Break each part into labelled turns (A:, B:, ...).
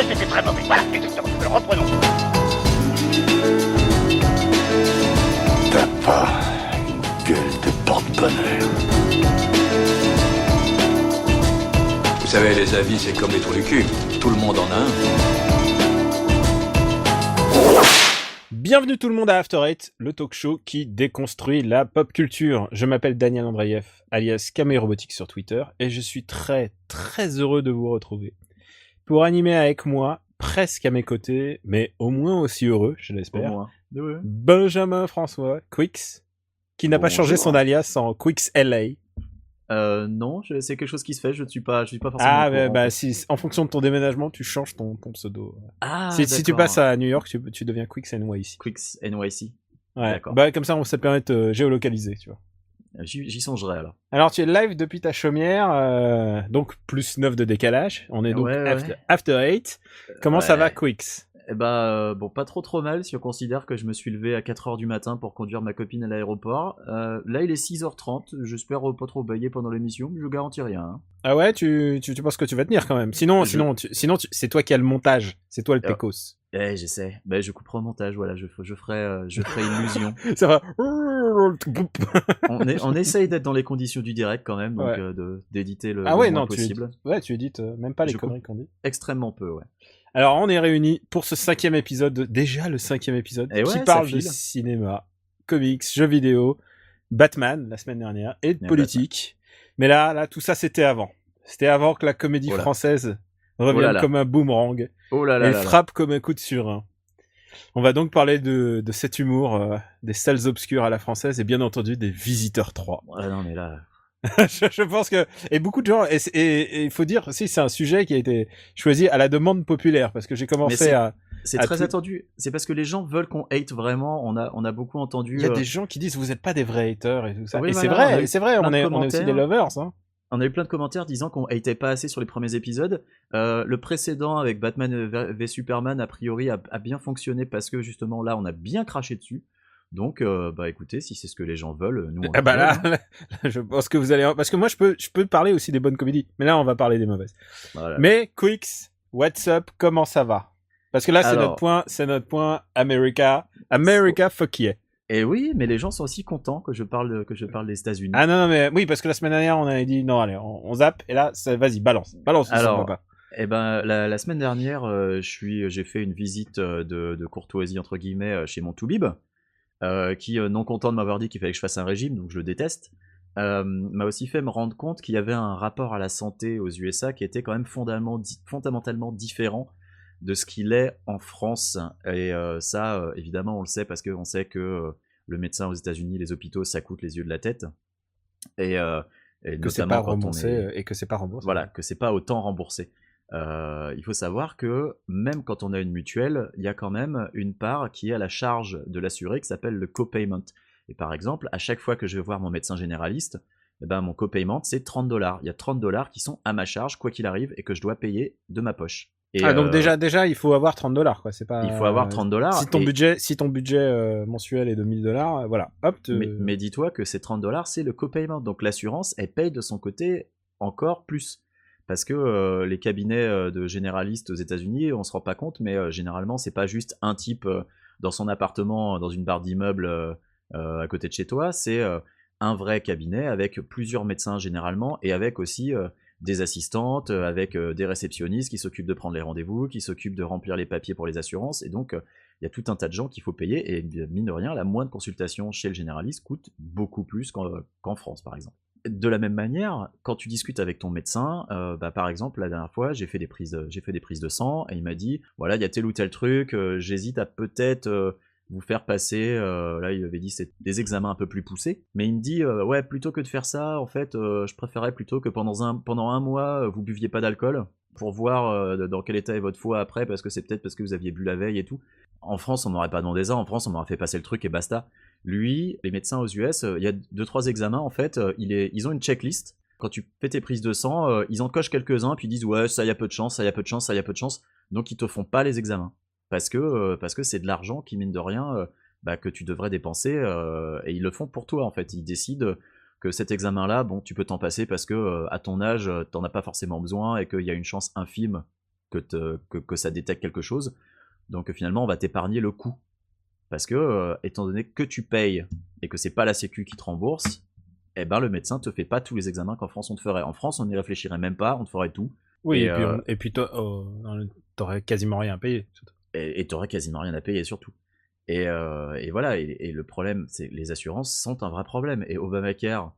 A: mauvais, c'était très mauvais. Voilà, exactement. Alors reprenons.
B: T'as pas une gueule de porte-bonheur.
C: Vous savez, les avis, c'est comme les trous du cul. Tout le monde en a un.
D: Bienvenue tout le monde à After Eight, le talk show qui déconstruit la pop culture. Je m'appelle Daniel Andreev, alias Camé Robotique sur Twitter, et je suis très heureux de vous retrouver pour animer avec moi, presque à mes côtés, mais au moins aussi heureux, je l'espère, Benjamin François Quix, qui n'a pas changé son alias en Quix LA.
E: Non, c'est quelque chose qui se fait, je suis pas forcément
D: Ah,
E: au courant.
D: bah si, en fonction de ton déménagement, tu changes ton pseudo.
E: Ah,
D: si tu passes à New York, tu deviens Quix NYC.
E: Quix NYC.
D: Ouais,
E: D'accord.
D: bah comme ça, ça te permet de te géolocaliser, tu vois.
E: J'y songerai alors.
D: Alors, tu es live depuis ta chaumière, donc plus 9 de décalage. On est donc after 8. Comment ça va, Quix?
E: Eh bah, bon, pas trop mal si on considère que je me suis levé à 4h du matin pour conduire ma copine à l'aéroport. Là, il est 6h30, j'espère pas trop bailler pendant l'émission, mais je garantis rien. Hein.
D: Ah ouais, tu penses que tu vas tenir quand même. Sinon, c'est toi qui as le montage, c'est toi le pécos.
E: J'essaie. Bah, je couperai au montage, voilà, je ferai illusion.
D: Ça va.
E: on essaye d'être dans les conditions du direct quand même, donc d'éditer le moins possible.
D: Tu édites même pas les conneries qu'on dit.
E: Extrêmement peu, ouais.
D: Alors, on est réunis pour ce 5e épisode, déjà le 5e épisode, qui parle de cinéma, comics, jeux vidéo, Batman, la semaine dernière, et de politique. Batman. Mais là, tout ça, c'était avant. C'était avant que la comédie française revienne comme un boomerang et frappe comme un coup de surin. On va donc parler de cet humour, des salles obscures à la française, et bien entendu des Visiteurs 3.
E: Ouais, non, mais là...
D: je pense que et beaucoup de gens et il faut dire aussi c'est un sujet qui a été choisi à la demande populaire parce que j'ai commencé
E: c'est très attendu, c'est parce que les gens veulent qu'on hate vraiment. On a beaucoup entendu,
D: il y a des gens qui disent vous êtes pas des vrais haters et tout ça,
E: oui,
D: et
E: voilà,
D: c'est vrai on est aussi des lovers, hein.
E: On a eu plein de commentaires disant qu'on hatait pas assez sur les premiers épisodes. Le précédent avec Batman v Superman a priori a bien fonctionné parce que justement là on a bien craché dessus. Donc, bah écoutez, si c'est ce que les gens veulent, nous on
D: là, je pense que vous allez... Parce que moi, je peux parler aussi des bonnes comédies. Mais là, on va parler des mauvaises. Voilà. Mais, Quix, what's up? Comment ça va? Parce que là, c'est notre point America, fuck yeah.
E: Et oui, mais les gens sont aussi contents que je parle des États-Unis.
D: Ah non, mais oui, parce que la semaine dernière, on avait dit, non, allez, on zappe. Et là, vas-y, balance.
E: Alors, eh ben, la semaine dernière, j'ai fait une visite de courtoisie, entre guillemets, chez mon Toubib. Qui, non content de m'avoir dit qu'il fallait que je fasse un régime, donc je le déteste, m'a aussi fait me rendre compte qu'il y avait un rapport à la santé aux USA qui était quand même fondamentalement différent de ce qu'il est en France. Et ça, évidemment, on le sait parce qu'on sait que le médecin aux États-Unis, les hôpitaux, ça coûte les yeux de la tête. Et
D: que c'est pas remboursé et que c'est pas remboursé.
E: Voilà, que c'est pas autant remboursé. Il faut savoir que même quand on a une mutuelle, il y a quand même une part qui est à la charge de l'assuré qui s'appelle le copayment. Et par exemple, à chaque fois que je vais voir mon médecin généraliste, eh ben, mon copayment c'est $30. Il y a $30 qui sont à ma charge, quoi qu'il arrive, et que je dois payer de ma poche. Et
D: donc déjà, il faut avoir $30, quoi. C'est pas.
E: Il faut avoir $30.
D: Si ton budget mensuel est de $1000, voilà, hop.
E: Mais dis-toi que ces $30, c'est le copayment. Donc l'assurance, elle paye de son côté encore plus. Parce que les cabinets de généralistes aux États-Unis, on se rend pas compte, mais généralement, c'est pas juste un type dans son appartement, dans une barre d'immeuble à côté de chez toi. C'est un vrai cabinet avec plusieurs médecins généralement et avec aussi des assistantes, avec des réceptionnistes qui s'occupent de prendre les rendez-vous, qui s'occupent de remplir les papiers pour les assurances. Et donc, il y a tout un tas de gens qu'il faut payer. Et mine de rien, la moindre consultation chez le généraliste coûte beaucoup plus qu'en France, par exemple. De la même manière, quand tu discutes avec ton médecin, par exemple, la dernière fois, j'ai fait des prises de sang et il m'a dit, voilà, il y a tel ou tel truc, j'hésite à peut-être vous faire passer, là il avait dit c'est des examens un peu plus poussés, mais il me dit, ouais, plutôt que de faire ça, en fait, je préférerais plutôt que pendant un mois, vous buviez pas d'alcool, pour voir dans quel état est votre foie après, parce que c'est peut-être parce que vous aviez bu la veille et tout. En France, on m'aurait pas demandé ça, en France, on m'aurait fait passer le truc et basta. Lui, les médecins aux US, il y a 2-3 examens en fait, ils ont une checklist. Quand tu fais tes prises de sang, ils en cochent quelques-uns, puis ils disent ouais, ça y a peu de chance, ça y a peu de chance, ça y a peu de chance. Donc ils te font pas les examens. Parce que c'est de l'argent qui, mine de rien, que tu devrais dépenser, et ils le font pour toi en fait. Ils décident que cet examen-là, bon, tu peux t'en passer parce que à ton âge, t'en as pas forcément besoin et qu'il y a une chance infime que ça détecte quelque chose. Donc finalement, on va t'épargner le coût. Parce que, étant donné que tu payes et que c'est pas la Sécu qui te rembourse, eh ben le médecin te fait pas tous les examens qu'en France on te ferait. En France, on n'y réfléchirait même pas, on te ferait tout.
D: Oui, et puis toi, t'aurais quasiment rien à payer.
E: Et t'aurais quasiment rien à payer surtout. Et voilà, et le problème, c'est que les assurances sont un vrai problème. Et Obamacare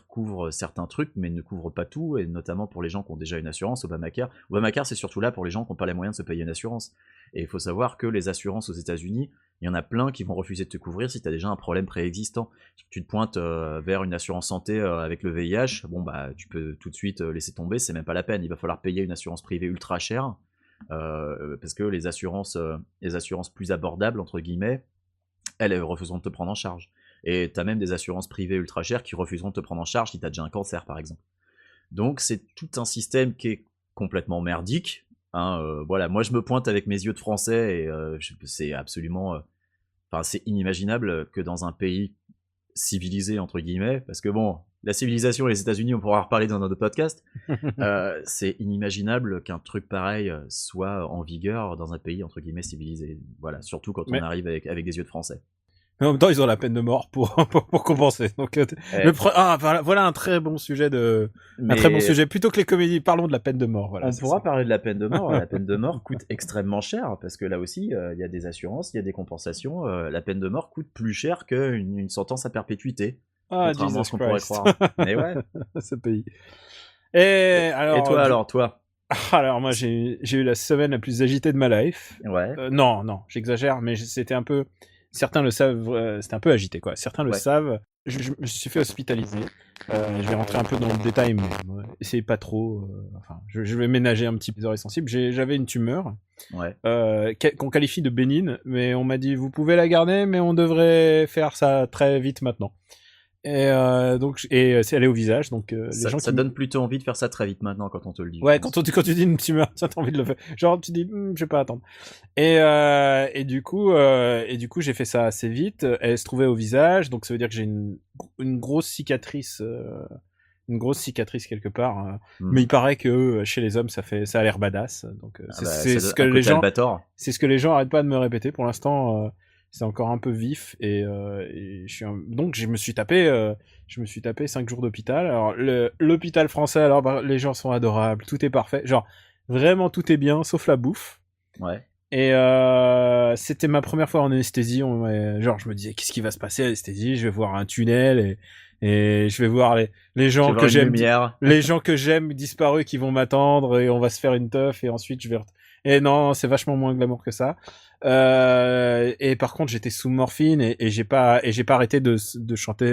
E: couvre certains trucs, mais ne couvre pas tout, et notamment pour les gens qui ont déjà une assurance. Obamacare, c'est surtout là pour les gens qui n'ont pas les moyens de se payer une assurance. Et il faut savoir que les assurances aux États-Unis, il y en a plein qui vont refuser de te couvrir si tu as déjà un problème préexistant. Si tu te pointes vers une assurance santé avec le VIH, bon bah tu peux tout de suite laisser tomber, c'est même pas la peine. Il va falloir payer une assurance privée ultra chère, parce que les assurances plus abordables, entre guillemets, elles refuseront de te prendre en charge. Et tu as même des assurances privées ultra chères qui refuseront de te prendre en charge si tu as déjà un cancer, par exemple. Donc c'est tout un système qui est complètement merdique. Voilà, moi je me pointe avec mes yeux de français et c'est absolument... c'est inimaginable que dans un pays civilisé, entre guillemets, parce que bon, la civilisation et les États-Unis, on pourra en reparler dans un autre podcast, c'est inimaginable qu'un truc pareil soit en vigueur dans un pays, entre guillemets, civilisé. Voilà, surtout quand on arrive avec des yeux de français.
D: Mais en même temps, ils ont la peine de mort pour compenser. Donc, voilà un très bon sujet un très bon sujet. Plutôt que les comédies, parlons de la peine de mort. Voilà,
E: on pourra parler de la peine de mort. La peine de mort coûte extrêmement cher parce que là aussi, il y a des assurances, il y a des compensations. La peine de mort coûte plus cher qu'une sentence à perpétuité. Contrairement à ce qu'on pourrait croire. Mais ouais.
D: Ce pays. Et
E: toi
D: Alors moi, j'ai eu la semaine la plus agitée de ma life.
E: Ouais.
D: Non, j'exagère, mais c'était un peu... Certains le savent, c'était un peu agité, quoi. Certains le savent. Je me suis fait hospitaliser. Je vais rentrer un peu dans le détail, mais essayez pas trop. Je vais ménager un petit peu les oreilles sensibles. J'avais une tumeur qu'on qualifie de bénigne, mais on m'a dit vous pouvez la garder, mais on devrait faire ça très vite maintenant. Et c'est aller au visage, donc
E: ça donne plutôt envie de faire ça très vite maintenant quand on te le dit.
D: Ouais, quand tu dis une tumeur, ça t'as envie de le faire. Genre tu dis je vais pas attendre. Et du coup j'ai fait ça assez vite. Elle se trouvait au visage, donc ça veut dire que j'ai une grosse cicatrice quelque part. Mais il paraît que chez les hommes ça a l'air badass. Donc c'est ce que les gens arrêtent pas de me répéter pour l'instant. C'est encore un peu vif donc je me suis tapé 5 jours d'hôpital. Alors l'hôpital français, alors les gens sont adorables, tout est parfait, genre vraiment tout est bien sauf la bouffe.
E: Ouais.
D: Et c'était ma première fois en anesthésie. Genre je me disais qu'est-ce qui va se passer à l'anesthésie, je vais voir un tunnel et je vais voir les gens que j'aime, les gens que j'aime disparus qui vont m'attendre et on va se faire une teuf et ensuite je vais. Et non, c'est vachement moins glamour que ça. Et par contre, j'étais sous morphine et j'ai pas arrêté de chanter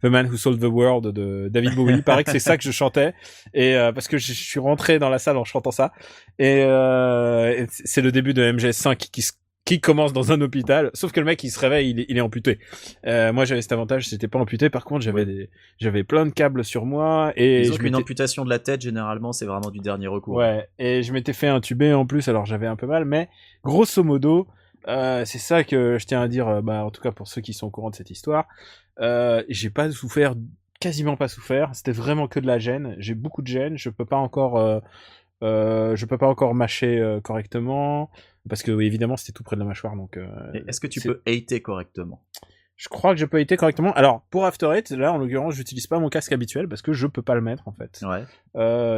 D: The Man Who Sold the World de David Bowie. Il paraît que c'est ça que je chantais et parce que je suis rentré dans la salle en chantant ça et c'est le début de MGS5 qui commence dans un hôpital, sauf que le mec il se réveille, il est amputé. Moi j'avais cet avantage, c'était pas amputé. Par contre j'avais plein de câbles sur moi et
E: une amputation de la tête généralement c'est vraiment du dernier recours.
D: Ouais, et je m'étais fait intuber en plus, alors j'avais un peu mal, mais grosso modo c'est ça que je tiens à dire. En tout cas pour ceux qui sont au courant de cette histoire, j'ai pas souffert, quasiment pas souffert. C'était vraiment que de la gêne. J'ai beaucoup de gêne. Je peux pas encore mâcher correctement. Parce que oui, évidemment c'était tout près de la mâchoire, donc.
E: Est-ce que tu peux hater correctement?
D: Je crois que je peux hater correctement. Alors pour After Eight, là en l'occurrence, j'utilise pas mon casque habituel parce que je peux pas le mettre en fait.
E: Ouais.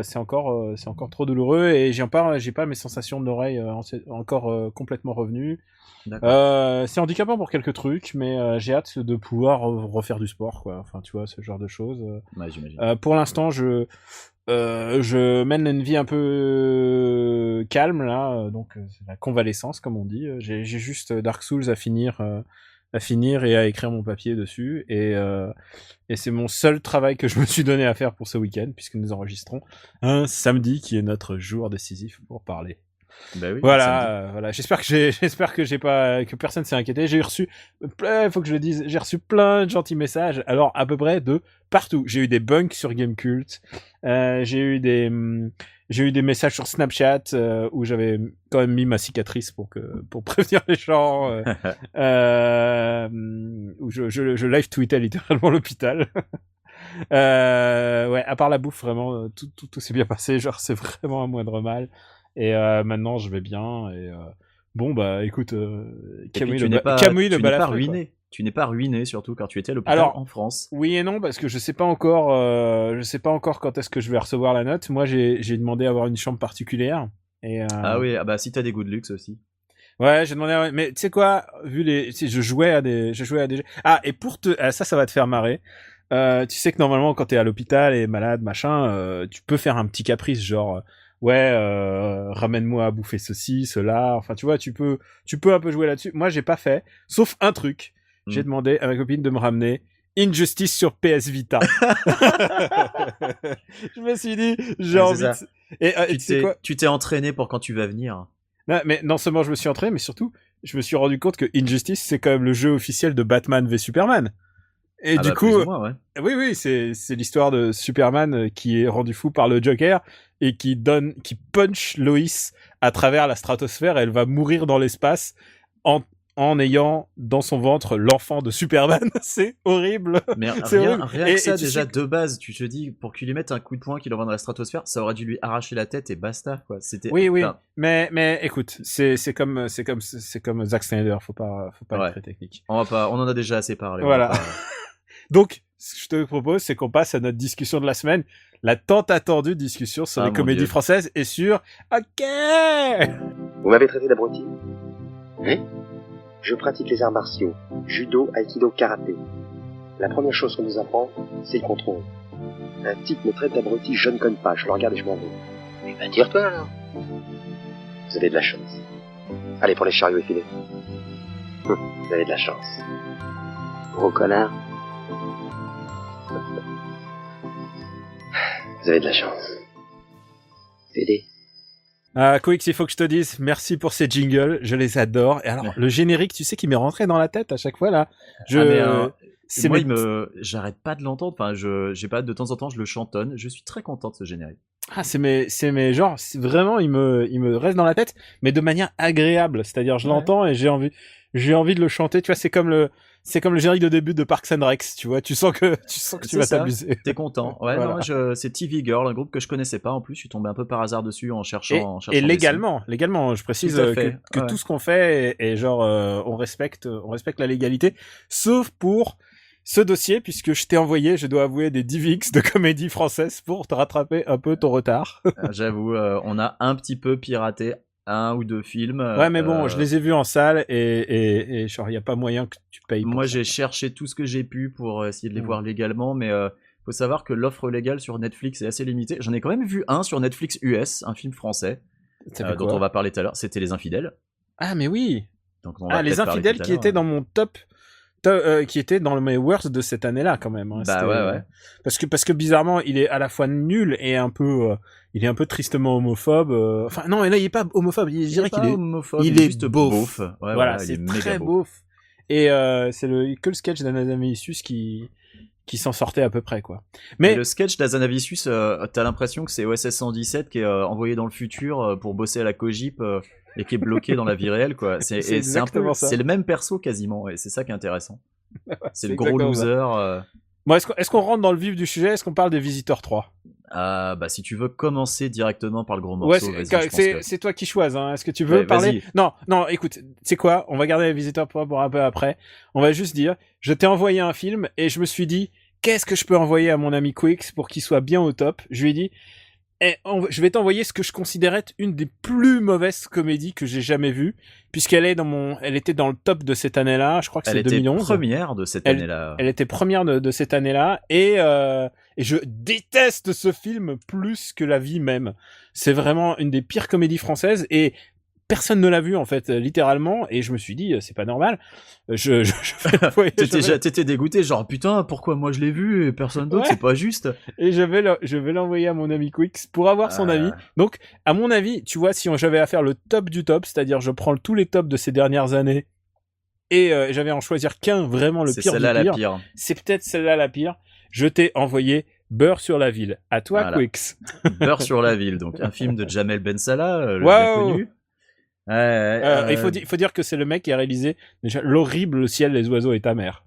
D: C'est encore trop douloureux et j'ai pas mes sensations de l'oreille encore complètement revenues. C'est handicapant pour quelques trucs, mais j'ai hâte de pouvoir refaire du sport, quoi. Enfin, tu vois, ce genre de choses.
E: Ouais, j'imagine.
D: Pour l'instant, je mène une vie un peu calme là, donc c'est la convalescence comme on dit. J'ai juste Dark Souls à finir et à écrire mon papier dessus et c'est mon seul travail que je me suis donné à faire pour ce week-end puisque nous enregistrons un samedi qui est notre jour décisif pour parler.
E: Bah oui,
D: voilà. J'espère que personne s'est inquiété. J'ai reçu, faut que je le dise, j'ai reçu plein de gentils messages. Alors à peu près de partout. J'ai eu des bunks sur Gamecult. J'ai eu des messages sur Snapchat où j'avais quand même mis ma cicatrice pour prévenir les gens. Où je live tweetais littéralement l'hôpital. Ouais, à part la bouffe, vraiment, tout s'est bien passé. Genre, c'est vraiment un moindre mal. Et maintenant, je vais bien. Et bon, bah, écoute, Camouille le balafré,
E: ruiné. Tu n'es pas ruiné, surtout car tu étais à l'hôpital en France.
D: Oui et non, parce que je sais pas encore quand est-ce que je vais recevoir la note. Moi, j'ai demandé à avoir une chambre particulière. Et,
E: Ah oui, si t'as des goûts de luxe aussi.
D: Ouais, j'ai demandé. Mais tu sais quoi, je jouais à des. Ah, et ça va te faire marrer. Tu sais que normalement, quand t'es à l'hôpital et malade, machin, tu peux faire un petit caprice, genre. Ouais, ramène-moi à bouffer ceci, cela. Enfin, tu vois, tu peux un peu jouer là-dessus. Moi, j'ai pas fait, sauf un truc. J'ai demandé à ma copine de me ramener Injustice sur PS Vita. Je me suis dit, j'ai envie de... Et tu sais quoi,
E: tu t'es entraîné pour quand tu vas venir.
D: Non, mais non seulement je me suis entraîné, mais surtout, je me suis rendu compte que Injustice, c'est quand même le jeu officiel de Batman v Superman. Et du coup,
E: plus ou moins, ouais.
D: Oui, c'est l'histoire de Superman qui est rendu fou par le Joker et qui punch Lois à travers la stratosphère et elle va mourir dans l'espace en ayant dans son ventre l'enfant de Superman. C'est horrible.
E: Mais rien que ça, déjà, de base, tu te dis, pour qu'il lui mette un coup de poing qu'il envoie dans la stratosphère, ça aurait dû lui arracher la tête et basta, quoi.
D: Oui. Mais écoute, c'est comme Zack Snyder, faut pas être très technique.
E: On en a déjà assez parlé.
D: Voilà. Donc, ce que je te propose, c'est qu'on passe à notre discussion de la semaine, la tant attendue discussion sur les comédies françaises et sur OK.
F: Vous m'avez traité d'abruti? Oui. Je pratique les arts martiaux, judo, aikido, karaté. La première chose qu'on nous apprend, c'est le contrôle. Un type me traite d'abruti, je ne conne pas, je le regarde et je m'en vais. Eh ben tire-toi alors. Vous avez de la chance. Allez pour les chariots effilés. Vous avez de la chance. Gros connard. Vous avez de la chance. PD.
D: Quix, il faut que je te dise, merci pour ces jingles, je les adore. Et alors, le générique, tu sais qu'il m'est rentré dans la tête à chaque fois, là.
E: J'arrête pas de l'entendre, enfin, j'ai pas de temps en temps, je le chantonne, je suis très content de ce générique.
D: Ah, genre, vraiment, il me reste dans la tête, mais de manière agréable. C'est-à-dire, je l'entends et j'ai envie de le chanter, tu vois, c'est comme le générique de début de Parks and Rec, tu vois, tu sens que tu vas t'amuser.
E: T'es content. Ouais, voilà. Non, c'est TV Girl, un groupe que je connaissais pas en plus, je suis tombé un peu par hasard dessus en cherchant.
D: Et légalement, je précise que tout ce qu'on fait est genre on respecte la légalité, sauf pour ce dossier, puisque je t'ai envoyé, je dois avouer, des DivX de comédie française pour te rattraper un peu ton retard.
E: J'avoue, on a un petit peu piraté un ou deux films.
D: Ouais, mais bon, je les ai vus en salle et genre, il n'y a pas moyen que tu payes.
E: Moi, j'ai cherché tout ce que j'ai pu pour essayer de les voir légalement, mais faut savoir que l'offre légale sur Netflix est assez limitée. J'en ai quand même vu un sur Netflix US, un film français, dont on va parler tout à l'heure. C'était Les Infidèles.
D: Ah, mais oui.
E: Donc,
D: Les Infidèles qui étaient dans mon top. Qui était dans mes worst de cette année-là quand même. Hein.
E: Ouais.
D: Parce que bizarrement, il est à la fois nul et il est un peu tristement homophobe. Enfin non, mais là il est pas homophobe. Je dirais qu'il est
E: homophobe.
D: Il est juste
E: beauf.
D: Ouais, voilà, c'est très beauf. Et c'est que le sketch d'Anazamavicius qui s'en sortait à peu près quoi.
E: Mais le sketch d'Azanavicius, t'as l'impression que c'est OSS 117 qui est envoyé dans le futur pour bosser à la Cogip. Et qui est bloqué dans la vie réelle, quoi. C'est le même perso quasiment, et c'est ça qui est intéressant. C'est le gros loser.
D: Bon, est-ce qu'on rentre dans le vif du sujet? Est-ce qu'on parle des Visiteurs 3?
E: Si tu veux commencer directement par le gros morceau,
D: c'est toi qui choisis. Hein. Est-ce que tu veux parler? Non, écoute, tu sais quoi? On va garder les Visiteurs 3 pour un peu après. On va juste dire, je t'ai envoyé un film et je me suis dit, qu'est-ce que je peux envoyer à mon ami Quix pour qu'il soit bien au top? Je lui ai dit, je vais t'envoyer ce que je considérais être une des plus mauvaises comédies que j'ai jamais vues, puisqu'elle elle était dans le top de cette année-là. Je crois que c'est 2011.
E: Elle était première de cette année-là.
D: Elle était première de cette année-là, et je déteste ce film plus que la vie même. C'est vraiment une des pires comédies françaises, et personne ne l'a vu en fait, littéralement, et je me suis dit c'est pas normal.
E: T'étais dégoûté, genre putain, pourquoi moi je l'ai vu et personne d'autre, c'est pas juste.
D: Et je vais l'envoyer à mon ami Quix pour avoir son avis. Donc à mon avis, tu vois, si j'avais à faire le top du top, c'est-à-dire je prends tous les tops de ces dernières années et j'avais à en choisir qu'un vraiment le pire du pire.
E: La pire.
D: C'est peut-être celle-là la pire. Je t'ai envoyé Beurre sur la ville. À toi, voilà. Quix.
E: Beurre sur la ville, donc un film de Jamel Ben Salah, le bien connu.
D: Il faut dire que c'est le mec qui a réalisé déjà l'horrible Le ciel, les oiseaux et ta mère.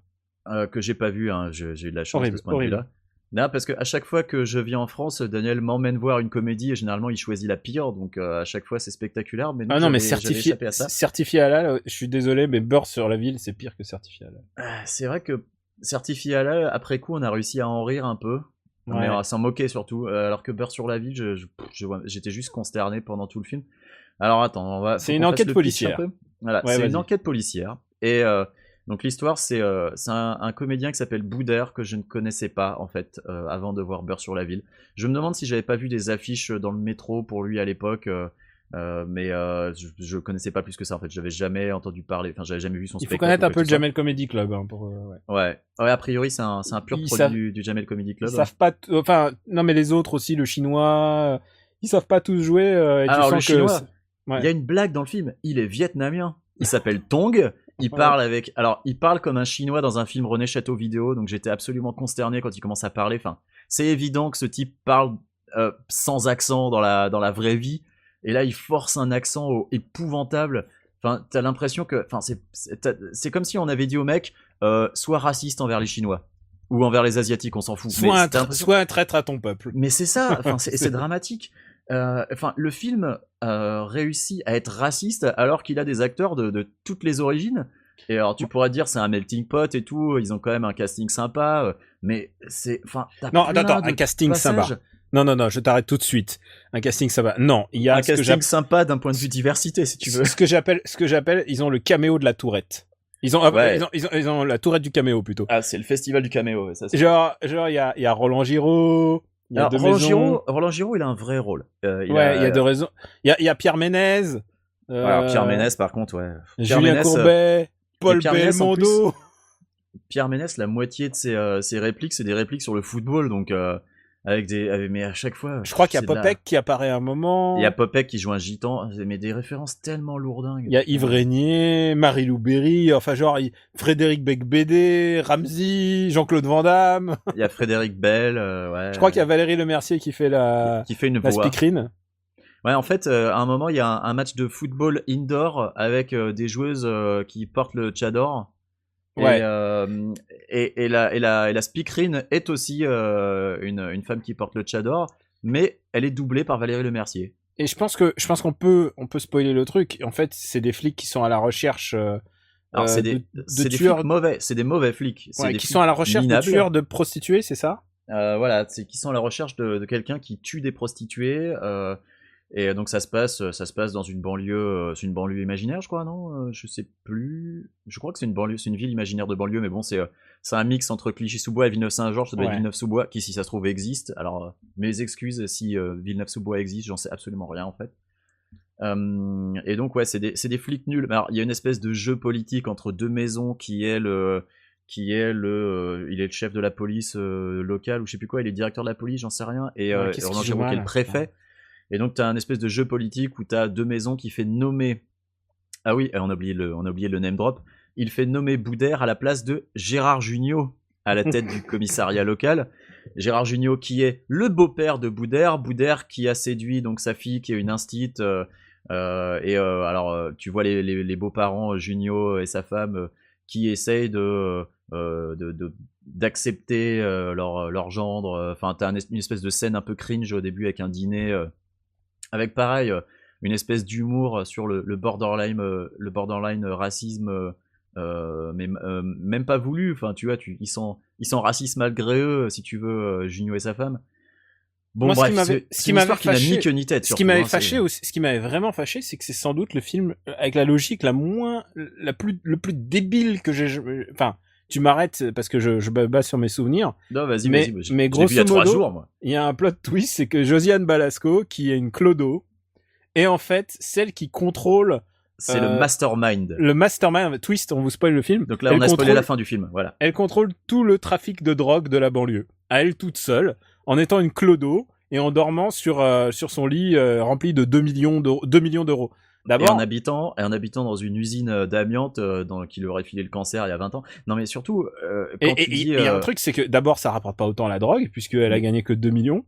E: Que j'ai pas vu, hein. J'ai eu de la chance de ce point de vue-là. Non, parce qu'à chaque fois que je viens en France, Daniel m'emmène voir une comédie et généralement il choisit la pire, donc à chaque fois c'est spectaculaire. Mais
D: non, mais
E: j'avais échappé à ça.
D: certifié halal, je suis désolé, mais beurre sur la ville, c'est pire que certifié halal.
E: C'est vrai que certifié halal, après coup, on a réussi à en rire un peu, mais à s'en moquer surtout. Alors que beurre sur la ville, j'étais juste consterné pendant tout le film. Alors attends,
D: c'est une enquête policière.
E: Voilà, c'est une enquête policière. Et donc l'histoire, c'est un comédien qui s'appelle Boudère que je ne connaissais pas en fait avant de voir Beurre sur la ville. Je me demande si j'avais pas vu des affiches dans le métro pour lui à l'époque, mais je connaissais pas plus que ça en fait. J'avais jamais entendu parler, enfin j'avais jamais vu son spectacle.
D: Il faut connaître un peu le Jamel Comedy Club hein, pour.
E: Ouais, a priori c'est un pur produit du Jamel Comedy Club.
D: Ils savent pas, enfin non mais les autres aussi, le chinois, ils savent pas tous jouer. Et
E: alors
D: tu
E: le
D: sens
E: chinois,
D: que
E: il y a une blague dans le film. Il est vietnamien. Il s'appelle Tong. Il parle comme un chinois dans un film René Château vidéo, donc j'étais absolument consterné quand il commence à parler. Enfin, c'est évident que ce type parle sans accent dans la vraie vie, et là il force un accent épouvantable. Enfin, t'as l'impression que, enfin, c'est comme si on avait dit au mec, sois raciste envers les Chinois ou envers les Asiatiques, on s'en fout.
D: Sois un traître à ton peuple.
E: Mais c'est ça. Enfin, c'est dramatique. Enfin, le film réussit à être raciste alors qu'il a des acteurs de toutes les origines. Et alors, tu pourrais dire c'est un melting pot et tout. Ils ont quand même un casting sympa, mais c'est, enfin,
D: non, attends, un casting sympa. Non, je t'arrête tout de suite. Un casting sympa. Non, il y a
E: un casting sympa d'un point de vue diversité, si tu veux.
D: Ce que j'appelle, ils ont le caméo de la Tourette. Ils ont la Tourette du caméo plutôt.
E: Ah, c'est le festival du caméo. Ça,
D: genre, il y a Roland Giraud.
E: Alors, Roland Giraud, il a un vrai rôle.
D: Il y a deux raisons. Il y a Pierre Ménez.
E: Alors, Pierre Ménez, par contre, ouais.
D: Julien Courbet, Paul Belmondo.
E: Pierre Ménez, la moitié de ses répliques, c'est des répliques sur le football, donc mais à chaque fois.
D: Je crois qu'il y a Popek qui apparaît à un moment.
E: Il y a Popek qui joue un gitan, mais des références tellement lourdingues.
D: Il y a Yves Régnier, Marie-Lou Berry, enfin genre Frédéric Becbédé, Ramsey, Jean-Claude Van Damme.
E: Il y a Frédéric Bell, ouais.
D: Je crois qu'il y a Valérie Lemercier qui fait la speakerine.
E: Ouais, en fait, à un moment, il y a un match de football indoor avec des joueuses qui portent le tchador. Ouais. Et la speakerine est aussi une femme qui porte le tchador, mais elle est doublée par Valérie Lemercier.
D: Et je pense qu'on peut spoiler le truc. En fait, c'est des flics qui sont à la recherche.
E: Alors c'est des tueurs flics mauvais, c'est des mauvais flics.
D: Qui sont à la recherche de tueurs de prostituées, c'est ça ?
E: Voilà, c'est qui sont à la recherche de quelqu'un qui tue des prostituées. Et donc ça se passe dans une banlieue, c'est une banlieue imaginaire, je crois, non ? Je sais plus. Je crois que c'est une banlieue, c'est une ville imaginaire de banlieue, mais bon, c'est un mix entre Clichy-sous-Bois et Villeneuve-Saint-Georges. Ça doit être Villeneuve-sous-Bois, qui, si ça se trouve, existe. Alors, mes excuses si Villeneuve-sous-Bois existe, j'en sais absolument rien en fait. Et donc ouais, c'est des flics nuls. Alors il y a une espèce de jeu politique entre deux maisons il est le chef de la police locale ou je sais plus quoi, il est directeur de la police, j'en sais rien. Et Roland Giraud qui est le préfet. Ouais. Et donc, tu as un espèce de jeu politique où tu as deux maisons qui fait nommer. Ah oui, on a oublié le name drop. Il fait nommer Boudère à la place de Gérard Jugnot à la tête du commissariat local. Gérard Jugnot qui est le beau-père de Boudère. Boudère qui a séduit donc sa fille qui est une instite. Alors, tu vois les beaux-parents, Jugnot et sa femme, qui essayent d'accepter leur gendre. Enfin, tu as une espèce de scène un peu cringe au début avec un dîner. Avec pareil, une espèce d'humour sur le borderline racisme, mais même pas voulu. Enfin, tu vois, ils sont racistes malgré eux, si tu veux, Junio et sa femme. Bon, moi, bref, c'est une histoire qui n'a ni queue ni tête.
D: Ce qui m'avait vraiment fâché, c'est que c'est sans doute le film avec la logique le plus débile que j'ai. Enfin, tu m'arrêtes parce que je bats sur mes souvenirs.
E: Non, vas-y.
D: Mais grosso modo, il y a un plot twist, c'est que Josiane Balasco, qui est une clodo, est en fait celle qui contrôle.
E: C'est le mastermind.
D: Le mastermind, twist, on vous spoil le film.
E: Donc là, on a spoilé la fin du film, voilà.
D: Elle contrôle tout le trafic de drogue de la banlieue, à elle toute seule, en étant une clodo et en dormant sur son lit rempli de 2 millions d'euros.
E: D'abord, et en habitant dans une usine d'amiante qui lui aurait filé le cancer il y a 20 ans. Non, mais surtout,
D: il y a un truc, c'est que d'abord, ça rapporte pas autant la drogue, puisqu'elle a gagné que 2 millions.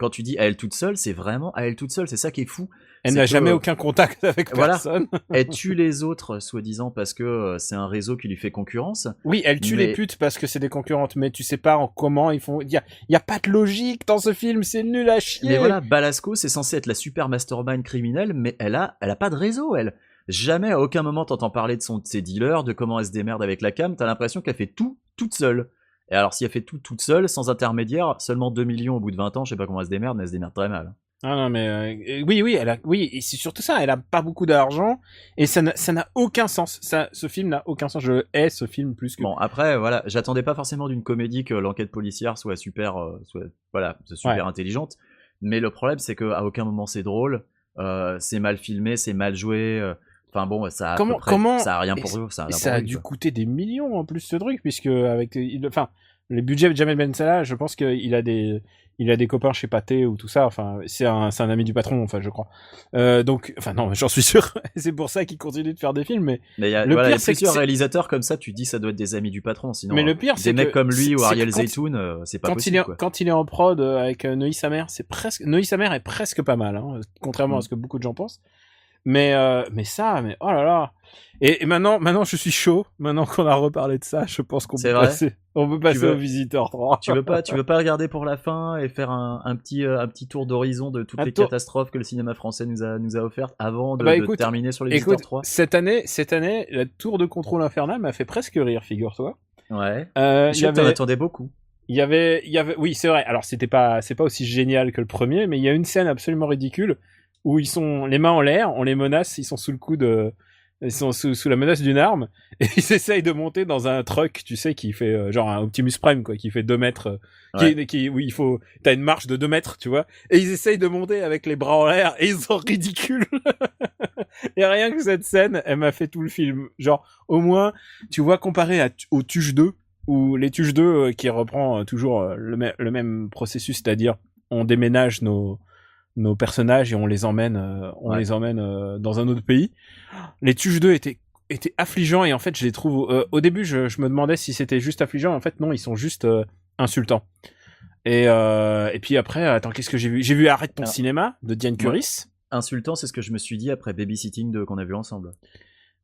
E: quand tu dis à elle toute seule, c'est vraiment à elle toute seule. C'est ça qui est fou.
D: Elle n'a jamais aucun contact avec personne.
E: Elle tue les autres, soi-disant, parce que c'est un réseau qui lui fait concurrence.
D: Oui, elle tue les putes parce que c'est des concurrentes, mais tu sais pas comment ils font. Il y a pas de logique dans ce film, c'est nul à chier.
E: Mais voilà, Balasco, c'est censé être la super mastermind criminelle, mais elle a pas de réseau, elle. Jamais, à aucun moment, t'entends parler de ses dealers, de comment elle se démerde avec la cam. T'as l'impression qu'elle fait tout toute seule. Et alors, si elle fait tout toute seule, sans intermédiaire, seulement 2 millions au bout de 20 ans, je sais pas comment elle se démerde, mais elle se démerde très mal.
D: Ah non, mais oui, et c'est surtout ça, elle a pas beaucoup d'argent, et ça n'a aucun sens. Ce film n'a aucun sens, je hais ce film plus que...
E: Bon, après, voilà, j'attendais pas forcément d'une comédie que l'enquête policière soit super intelligente, mais le problème, c'est qu'à aucun moment c'est drôle, c'est mal filmé, c'est mal joué... Enfin bon, ça a rien pour eux. Ça
D: a dû coûter des millions en plus ce truc, puisque avec les budgets de Jamel Ben Salah, je pense qu'il a des copains chez Pathé ou tout ça. Enfin, c'est un ami du patron, enfin, je crois. Donc, enfin non, j'en suis sûr. C'est pour ça qu'il continue de faire des films. Mais
E: il y a plusieurs réalisateurs comme ça. Tu dis ça doit être des amis du patron. Sinon,
D: mais le pire,
E: des mecs comme lui ou Ariel Zeytoun, c'est pas possible.
D: Quand il est en prod avec Neuilly Samer, Neuilly Samer est presque pas mal, hein, contrairement à ce que beaucoup de gens pensent. Mais oh là là. Et maintenant je suis chaud. Maintenant qu'on a reparlé de ça, je pense qu'on peut passer au Visiteur 3.
E: Tu veux pas regarder pour la fin et faire un petit tour d'horizon de toutes les catastrophes que le cinéma français nous a offertes avant de terminer sur les Visiteurs 3.
D: Cette année, la tour de Contrôle Infernal m'a fait presque rire, figure-toi.
E: Ouais. T'en attendais beaucoup.
D: Il y avait, oui, c'est vrai. Alors c'est pas aussi génial que le premier, mais il y a une scène absolument ridicule où ils sont les mains en l'air, on les menace, ils sont sous le coup de... Ils sont sous la menace d'une arme, et ils essayent de monter dans un truck, tu sais, qui fait genre un Optimus Prime, quoi, qui fait 2 mètres, où t'as une marche de 2 mètres, tu vois, et ils essayent de monter avec les bras en l'air, et ils sont ridicules. Et rien que cette scène, elle m'a fait tout le film. Genre, au moins, tu vois, comparé au Tuche 2, ou les Tuche 2 qui reprend toujours le même processus, c'est-à-dire, on déménage nos personnages et on les emmène dans un autre pays. Les Tuche 2 étaient affligeants, et en fait je les trouve au début je me demandais si c'était juste affligeant, en fait non, ils sont juste insultants. Et puis après, attends, qu'est-ce que j'ai vu Arrête ton cinéma de Diane Curis.
E: Insultant, c'est ce que je me suis dit après Babysitting 2 qu'on a vu ensemble.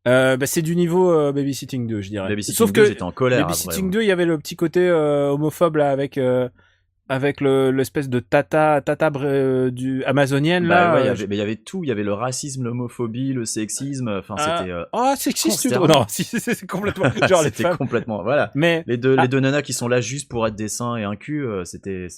D: C'est du niveau Babysitting 2, je dirais.
E: Sauf que j'étais en colère.
D: Babysitting 2, il y avait le petit côté homophobe là avec l'espèce de tata du amazonienne là.
E: Ouais, il y avait tout, il y avait le racisme, l'homophobie, le sexisme, enfin c'était
D: sexiste non, c'est complètement genre
E: c'était
D: les femmes.
E: Complètement voilà.
D: Mais
E: les deux nanas qui sont là juste pour être des seins et un cul, c'était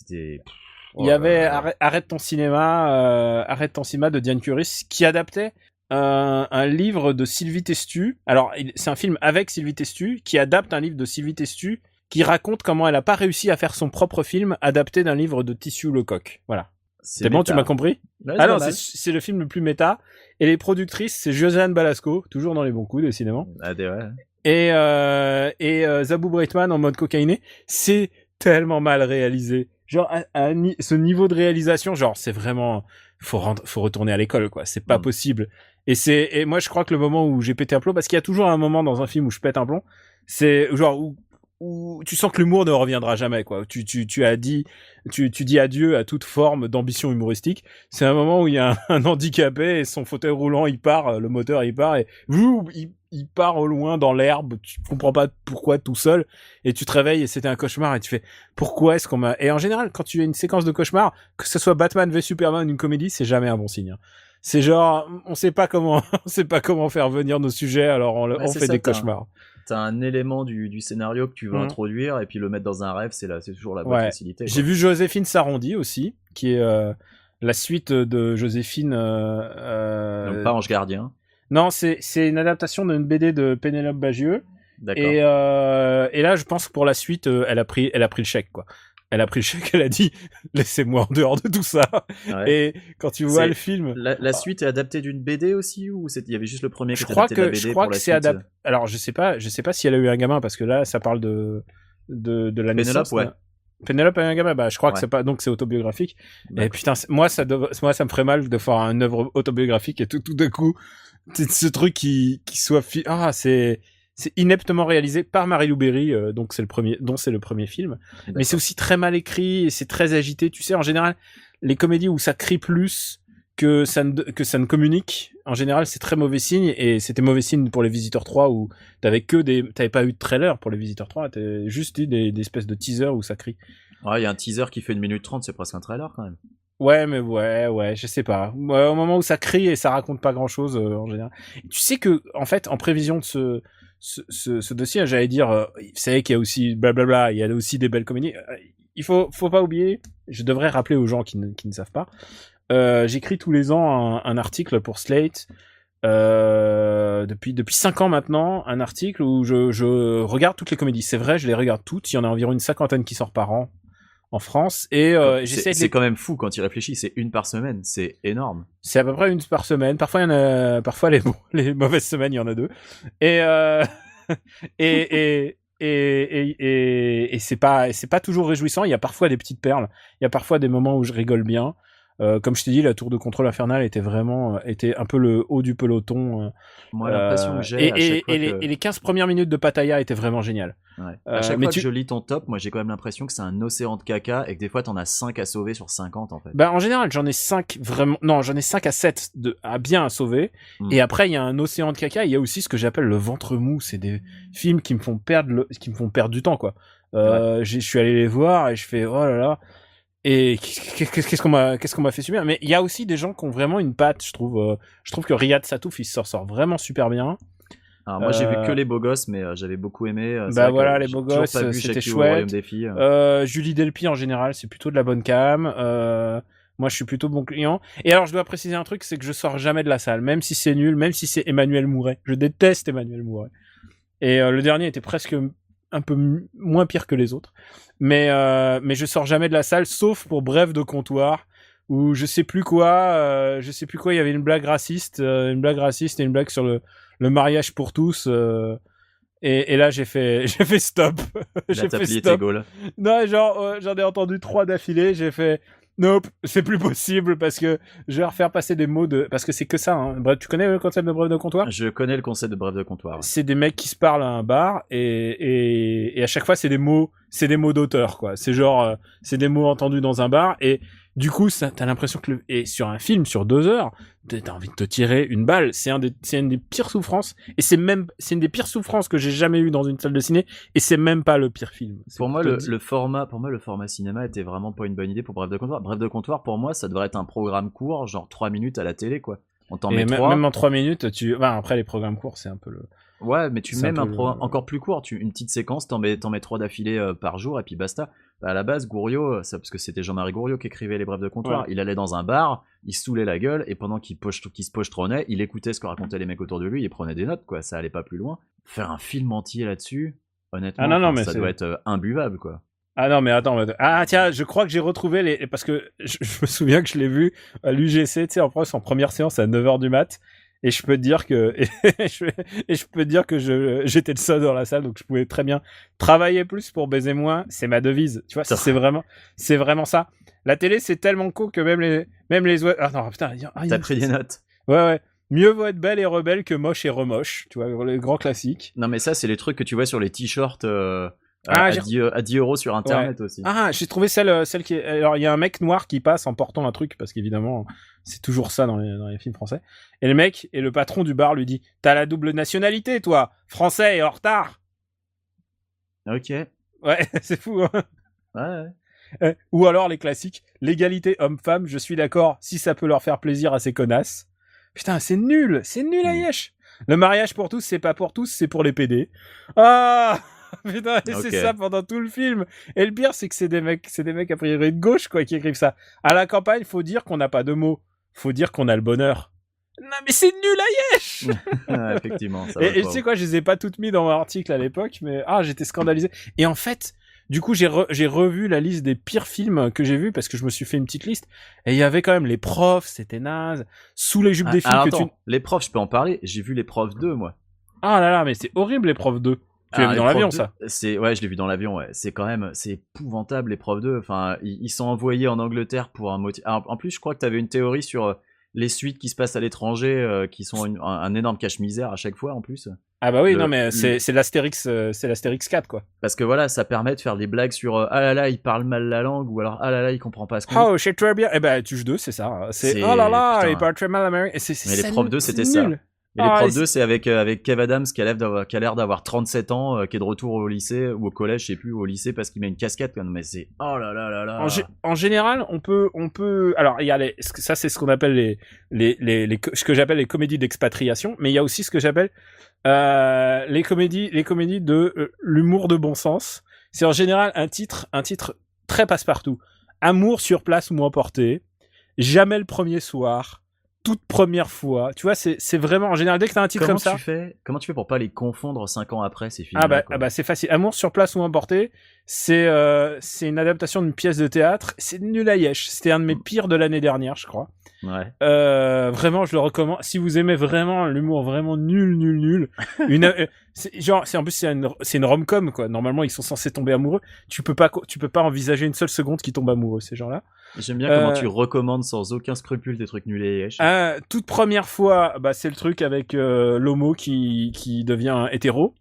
D: il y avait Arrête ton cinéma de Diane Curis qui adaptait un livre de Sylvie Testu. Alors c'est un film avec Sylvie Testu qui adapte un livre de Sylvie Testu qui raconte comment elle a pas réussi à faire son propre film adapté d'un livre de Tissu Lecoq. Voilà. C'est bon, tu m'as compris? Alors, c'est le film le plus méta. Et les productrices, c'est Josiane Balasco, toujours dans les bons coups, décidément.
E: Ah, ouais.
D: Et Zabou Breitman en mode cocaïné. C'est tellement mal réalisé. Genre, ce niveau de réalisation, genre, c'est vraiment, faut retourner à l'école, quoi. C'est pas possible. Et moi, je crois que le moment où j'ai pété un plomb, parce qu'il y a toujours un moment dans un film où je pète un plomb, c'est genre où tu sens que l'humour ne reviendra jamais, quoi. Tu dis adieu à toute forme d'ambition humoristique. C'est un moment où il y a un handicapé et son fauteuil roulant, il part, le moteur il part et il part au loin dans l'herbe. Tu comprends pas pourquoi tout seul et tu te réveilles et c'était un cauchemar et tu fais pourquoi est-ce qu'on m'a... Et en général, quand tu as une séquence de cauchemar, que ce soit Batman v Superman ou une comédie, c'est jamais un bon signe. C'est genre, on sait pas comment faire venir nos sujets, alors on fait des cauchemars.
E: T'as un élément du scénario que tu veux introduire et puis le mettre dans un rêve, c'est toujours la bonne facilité.
D: J'ai vu Joséphine s'arrondit aussi, qui est la suite de Joséphine.
E: Donc pas Ange Gardien.
D: Non, c'est une adaptation d'une BD de Pénélope Bagieux.
E: D'accord.
D: Et là, je pense que pour la suite, elle a pris le chèque, quoi. Elle a pris le chèque, elle a dit laissez-moi en dehors de tout ça. Ouais. Et quand tu vois le film,
E: la suite est adaptée d'une BD aussi, ou il y avait juste le premier qui était adapté de la BD?
D: Je crois que c'est adapté. Alors je sais pas si elle a eu un gamin, parce que là ça parle de la naissance. Pénélope a eu un gamin, bah je crois que c'est pas, donc c'est autobiographique. D'accord. Et putain, moi ça me ferait mal de faire une œuvre autobiographique et tout d'un coup ce truc qui soit c'est ineptement réalisé par Marie-Lou Berry, donc c'est le premier film. D'accord. Mais c'est aussi très mal écrit et c'est très agité. Tu sais, en général, les comédies où ça crie plus que ça ne communique, en général, c'est très mauvais signe, et c'était mauvais signe pour les Visiteurs 3 où t'avais pas eu de trailer pour les Visiteurs 3, t'avais juste eu des espèces de teasers où ça crie.
E: Ouais, il y a un teaser qui fait 1 minute 30, c'est presque un trailer quand même.
D: Ouais, mais ouais, je sais pas. Ouais, au moment où ça crie et ça raconte pas grand chose, en général. Et tu sais que, en fait, en prévision de ce dossier, j'allais dire, vous savez qu'il y a aussi blablabla, il y a aussi des belles comédies. Il faut pas oublier, je devrais rappeler aux gens qui ne savent pas, j'écris tous les ans un article pour Slate, depuis 5 ans maintenant, un article où je regarde toutes les comédies. C'est vrai, je les regarde toutes, il y en a environ une 50aine qui sort par an en France, et j'essaie
E: c'est quand même fou quand tu y réfléchis, c'est une par semaine, c'est énorme.
D: C'est à peu près une par semaine, parfois il y en a, parfois les mauvaises semaines il y en a 2, et c'est pas toujours réjouissant, il y a parfois des petites perles, il y a parfois des moments où je rigole bien. Comme je t'ai dit, la tour de contrôle infernale était un peu le haut du peloton.
E: Moi, l'impression que j'ai
D: et les 15 premières minutes de Pattaya étaient vraiment géniales.
E: Ouais. À chaque fois que je lis ton top, moi j'ai quand même l'impression que c'est un océan de caca et que des fois t'en as 5 à sauver sur 50 en fait.
D: Bah, en général, j'en ai 5 vraiment. Non, j'en ai 5 à 7 à bien à sauver. Et après, il y a un océan de caca. Il y a aussi ce que j'appelle le ventre mou. C'est des films qui me font perdre du temps, quoi. Je suis allé les voir et je fais oh là là. Et qu'est-ce qu'on m'a fait subir. Mais il y a aussi des gens qui ont vraiment une patte, je trouve. Je trouve que Riyad Satouf, il sort vraiment super bien.
E: Alors moi j'ai vu que Les Beaux Gosses, mais j'avais beaucoup aimé.
D: Bah voilà, Les Beaux Gosses, c'était chouette. Julie Delpy en général, c'est plutôt de la bonne cam. Moi je suis plutôt bon client. Et alors je dois préciser un truc, c'est que je sors jamais de la salle, même si c'est nul, même si c'est Emmanuel Mouret. Je déteste Emmanuel Mouret. Et le dernier était presque un peu moins pire que les autres. Mais je sors jamais de la salle, sauf pour Bref de comptoir, où je sais plus quoi, il y avait une blague raciste et une blague sur le mariage pour tous, et là j'ai fait stop.
E: J'ai fait stop.
D: Non, genre j'en ai entendu 3 d'affilée, j'ai fait nope, c'est plus possible, parce que je vais refaire passer des mots parce que c'est que ça, hein. Bref, tu connais le concept de Bref de comptoir ?
E: Je connais le concept de Bref de comptoir. Ouais.
D: C'est des mecs qui se parlent à un bar, et à chaque fois c'est des mots d'auteur, quoi. C'est genre c'est des mots entendus dans un bar, et du coup t'as l'impression que et sur un film sur 2 heures, t'as envie de te tirer une balle. C'est une des pires souffrances, et c'est une des pires souffrances que j'ai jamais eues dans une salle de ciné, et c'est même pas le pire film.
E: Pour moi le format cinéma était vraiment pas une bonne idée pour Bref de comptoir. Bref de comptoir, pour moi ça devrait être un programme court, genre 3 minutes à la télé, quoi. On t'en met 3.
D: Même en 3 minutes, après les programmes courts c'est un peu le...
E: Ouais, mais tu mets un programme encore plus court, une petite séquence, t'en mets 3 d'affilée par jour, et puis basta. Bah, à la base, Gouriot, parce que c'était Jean-Marie Gouriot qui écrivait les Brefs de comptoir, il allait dans un bar, il se saoulait la gueule, et pendant qu'il se pochetronnait, il écoutait ce que racontaient les mecs autour de lui, il prenait des notes, quoi, ça allait pas plus loin. Faire un film entier là-dessus, honnêtement, ça doit être imbuvable, quoi.
D: Ah non, mais attends, tiens, je crois que j'ai retrouvé parce que je me souviens que je l'ai vu à l'UGC, tu sais, en première séance à 9h du mat'. Et je peux te dire que j'étais le seul dans la salle, donc je pouvais très bien travailler plus pour baiser moins. C'est ma devise, tu vois. C'est vraiment ça. La télé, c'est tellement cool que même les ah non, putain.
E: T'as pris des notes.
D: Ouais. Mieux vaut être belle et rebelle que moche et remoche, tu vois, les grands classiques.
E: Non, mais ça, c'est les trucs que tu vois sur les t-shirts. À 10€ sur internet aussi.
D: Ah, j'ai trouvé celle qui est... Alors il y a un mec noir qui passe en portant un truc, parce qu'évidemment c'est toujours ça dans les films français, et le patron du bar lui dit: t'as la double nationalité toi, français et en retard.
E: Ok.
D: Ouais, c'est fou,
E: hein.
D: Ouais. Ou alors les classiques: l'égalité homme-femme, je suis d'accord si ça peut leur faire plaisir à ces connasses. Putain, c'est nul à yesh. Le mariage pour tous, c'est pas pour tous, c'est pour les PD. Ah. Putain, c'est ça pendant tout le film. Et le pire, c'est que c'est des mecs a priori de gauche, quoi, qui écrivent ça. À la campagne, faut dire qu'on n'a pas de mots. Faut dire qu'on a le bonheur. Non, mais c'est nul à yesh.
E: Ouais, effectivement.
D: Et tu sais quoi, je les ai pas toutes mis dans mon article à l'époque, mais j'étais scandalisé. Et en fait, du coup, j'ai revu la liste des pires films que j'ai vus, parce que je me suis fait une petite liste. Et il y avait quand même Les Profs, c'était naze. Sous les jupes des filles
E: Les Profs, je peux en parler. J'ai vu Les Profs 2, moi.
D: Ah là là, mais c'est horrible, Les Profs 2. Tu l'as vu dans l'avion, ça ?
E: Ouais, je l'ai vu dans l'avion, ouais. C'est quand même, c'est épouvantable, Les Profs 2. Enfin, ils sont envoyés en Angleterre pour un motif. Alors, en plus, je crois que tu avais une théorie sur les suites qui se passent à l'étranger, qui sont un énorme cache-misère à chaque fois en plus.
D: Ah bah oui, non mais c'est l'Astérix 4 quoi.
E: Parce que voilà, ça permet de faire des blagues sur ah là là, il parle mal la langue, ou alors ah là là, il comprend pas ce qu'on dit.
D: Oh, je sais très bien. Eh ben, Tuche 2, c'est ça. C'est oh là là, il parle très mal l'américain.
E: Mais les profs 2, c'était ça. Mais les profs 2, c'est avec Kev Adams qui a l'air d'avoir 37 ans, qui est de retour au lycée ou au collège, je sais plus, ou au lycée parce qu'il met une casquette. Mais c'est oh là là là là.
D: En général, on peut. Alors, il y a ça, c'est ce qu'on appelle ce que j'appelle les comédies d'expatriation, mais il y a aussi ce que j'appelle les comédies de l'humour de bon sens. C'est en général un titre très passe-partout. Amour sur place ou emporté. Jamais le premier soir. Toute première fois, tu vois, c'est vraiment en général dès que t'as un titre comme ça.
E: Comment tu fais pour pas les confondre 5 ans après ces films?
D: Ah bah c'est facile. Amour sur place ou emporté, c'est une adaptation d'une pièce de théâtre. C'est nul à yesh. C'était un de mes pires de l'année dernière, je crois.
E: Ouais.
D: Vraiment, je le recommande. Si vous aimez vraiment l'humour vraiment nul, c'est une rom-com quoi. Normalement, ils sont censés tomber amoureux. Tu peux pas envisager une seule seconde qu'ils tombent amoureux ces gens-là.
E: J'aime bien comment tu recommandes sans aucun scrupule des trucs nuls et yesh.
D: Toute première fois, bah c'est le truc avec l'homo qui devient hétéro.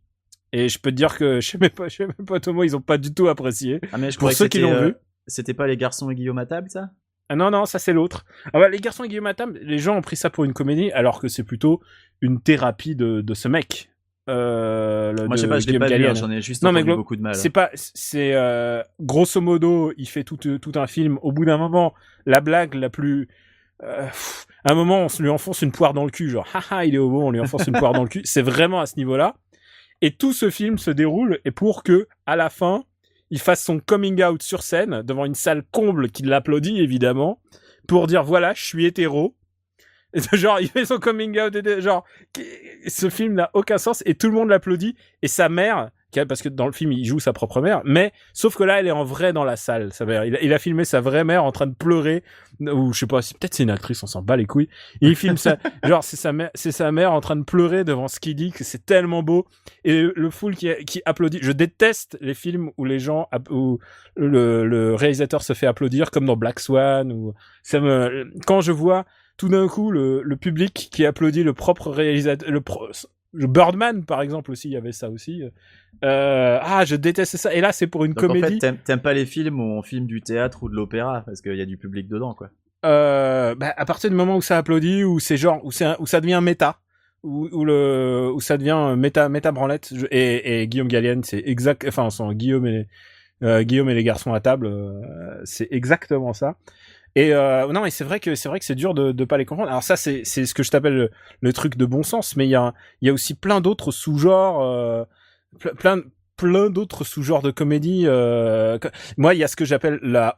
D: Et je peux te dire que chez mes potes homo, ils ont pas du tout apprécié.
E: Ah mais je
D: pour ceux qui l'ont vu.
E: C'était pas Les Garçons et Guillaume à table, ça?
D: Ah non, ça c'est l'autre. Ah bah, Les Garçons et Guillaume à table, les gens ont pris ça pour une comédie, alors que c'est plutôt une thérapie de ce mec.
E: Moi je sais pas, je l'ai pas vu, j'en ai juste entendu beaucoup de mal.
D: C'est grosso modo, il fait tout un film. Au bout d'un moment, la blague la plus... à un moment, on lui enfonce une poire dans le cul, genre haha, il est homo, on lui enfonce une poire dans le cul. C'est vraiment à ce niveau-là. Et tout ce film se déroule, et pour que, à la fin, il fasse son coming out sur scène, devant une salle comble qui l'applaudit, évidemment, pour dire, voilà, je suis hétéro. Et genre, il fait son coming out, et genre, ce film n'a aucun sens, et tout le monde l'applaudit, et sa mère, parce que dans le film, il joue sa propre mère, mais, sauf que là, elle est en vrai dans la salle, sa mère. Il a filmé sa vraie mère en train de pleurer, ou je sais pas, peut-être c'est une actrice, on s'en bat les couilles. Et il filme ça, genre, c'est sa mère en train de pleurer devant ce qu'il dit, que c'est tellement beau, et le full qui applaudit. Je déteste les films où les gens, où le réalisateur se fait applaudir, comme dans Black Swan, ou quand je vois, tout d'un coup, le public qui applaudit le propre réalisateur, Birdman, par exemple, aussi, il y avait ça aussi. Je déteste ça. Et là, c'est pour une comédie.
E: En fait, t'aimes pas les films où on filme du théâtre ou de l'opéra, parce qu'il y a du public dedans, quoi.
D: À partir du moment où ça applaudit, où c'est genre, où ça devient méta, où ça devient méta branlette. Et Guillaume Gallienne, c'est exact, enfin, Guillaume et les garçons à table, c'est exactement ça. Et non, et c'est vrai que c'est dur de pas les comprendre. Alors ça, c'est ce que je t'appelle le truc de bon sens, mais il y a aussi plein d'autres sous-genres, plein d'autres sous-genres de comédie. Moi, il y a ce que j'appelle la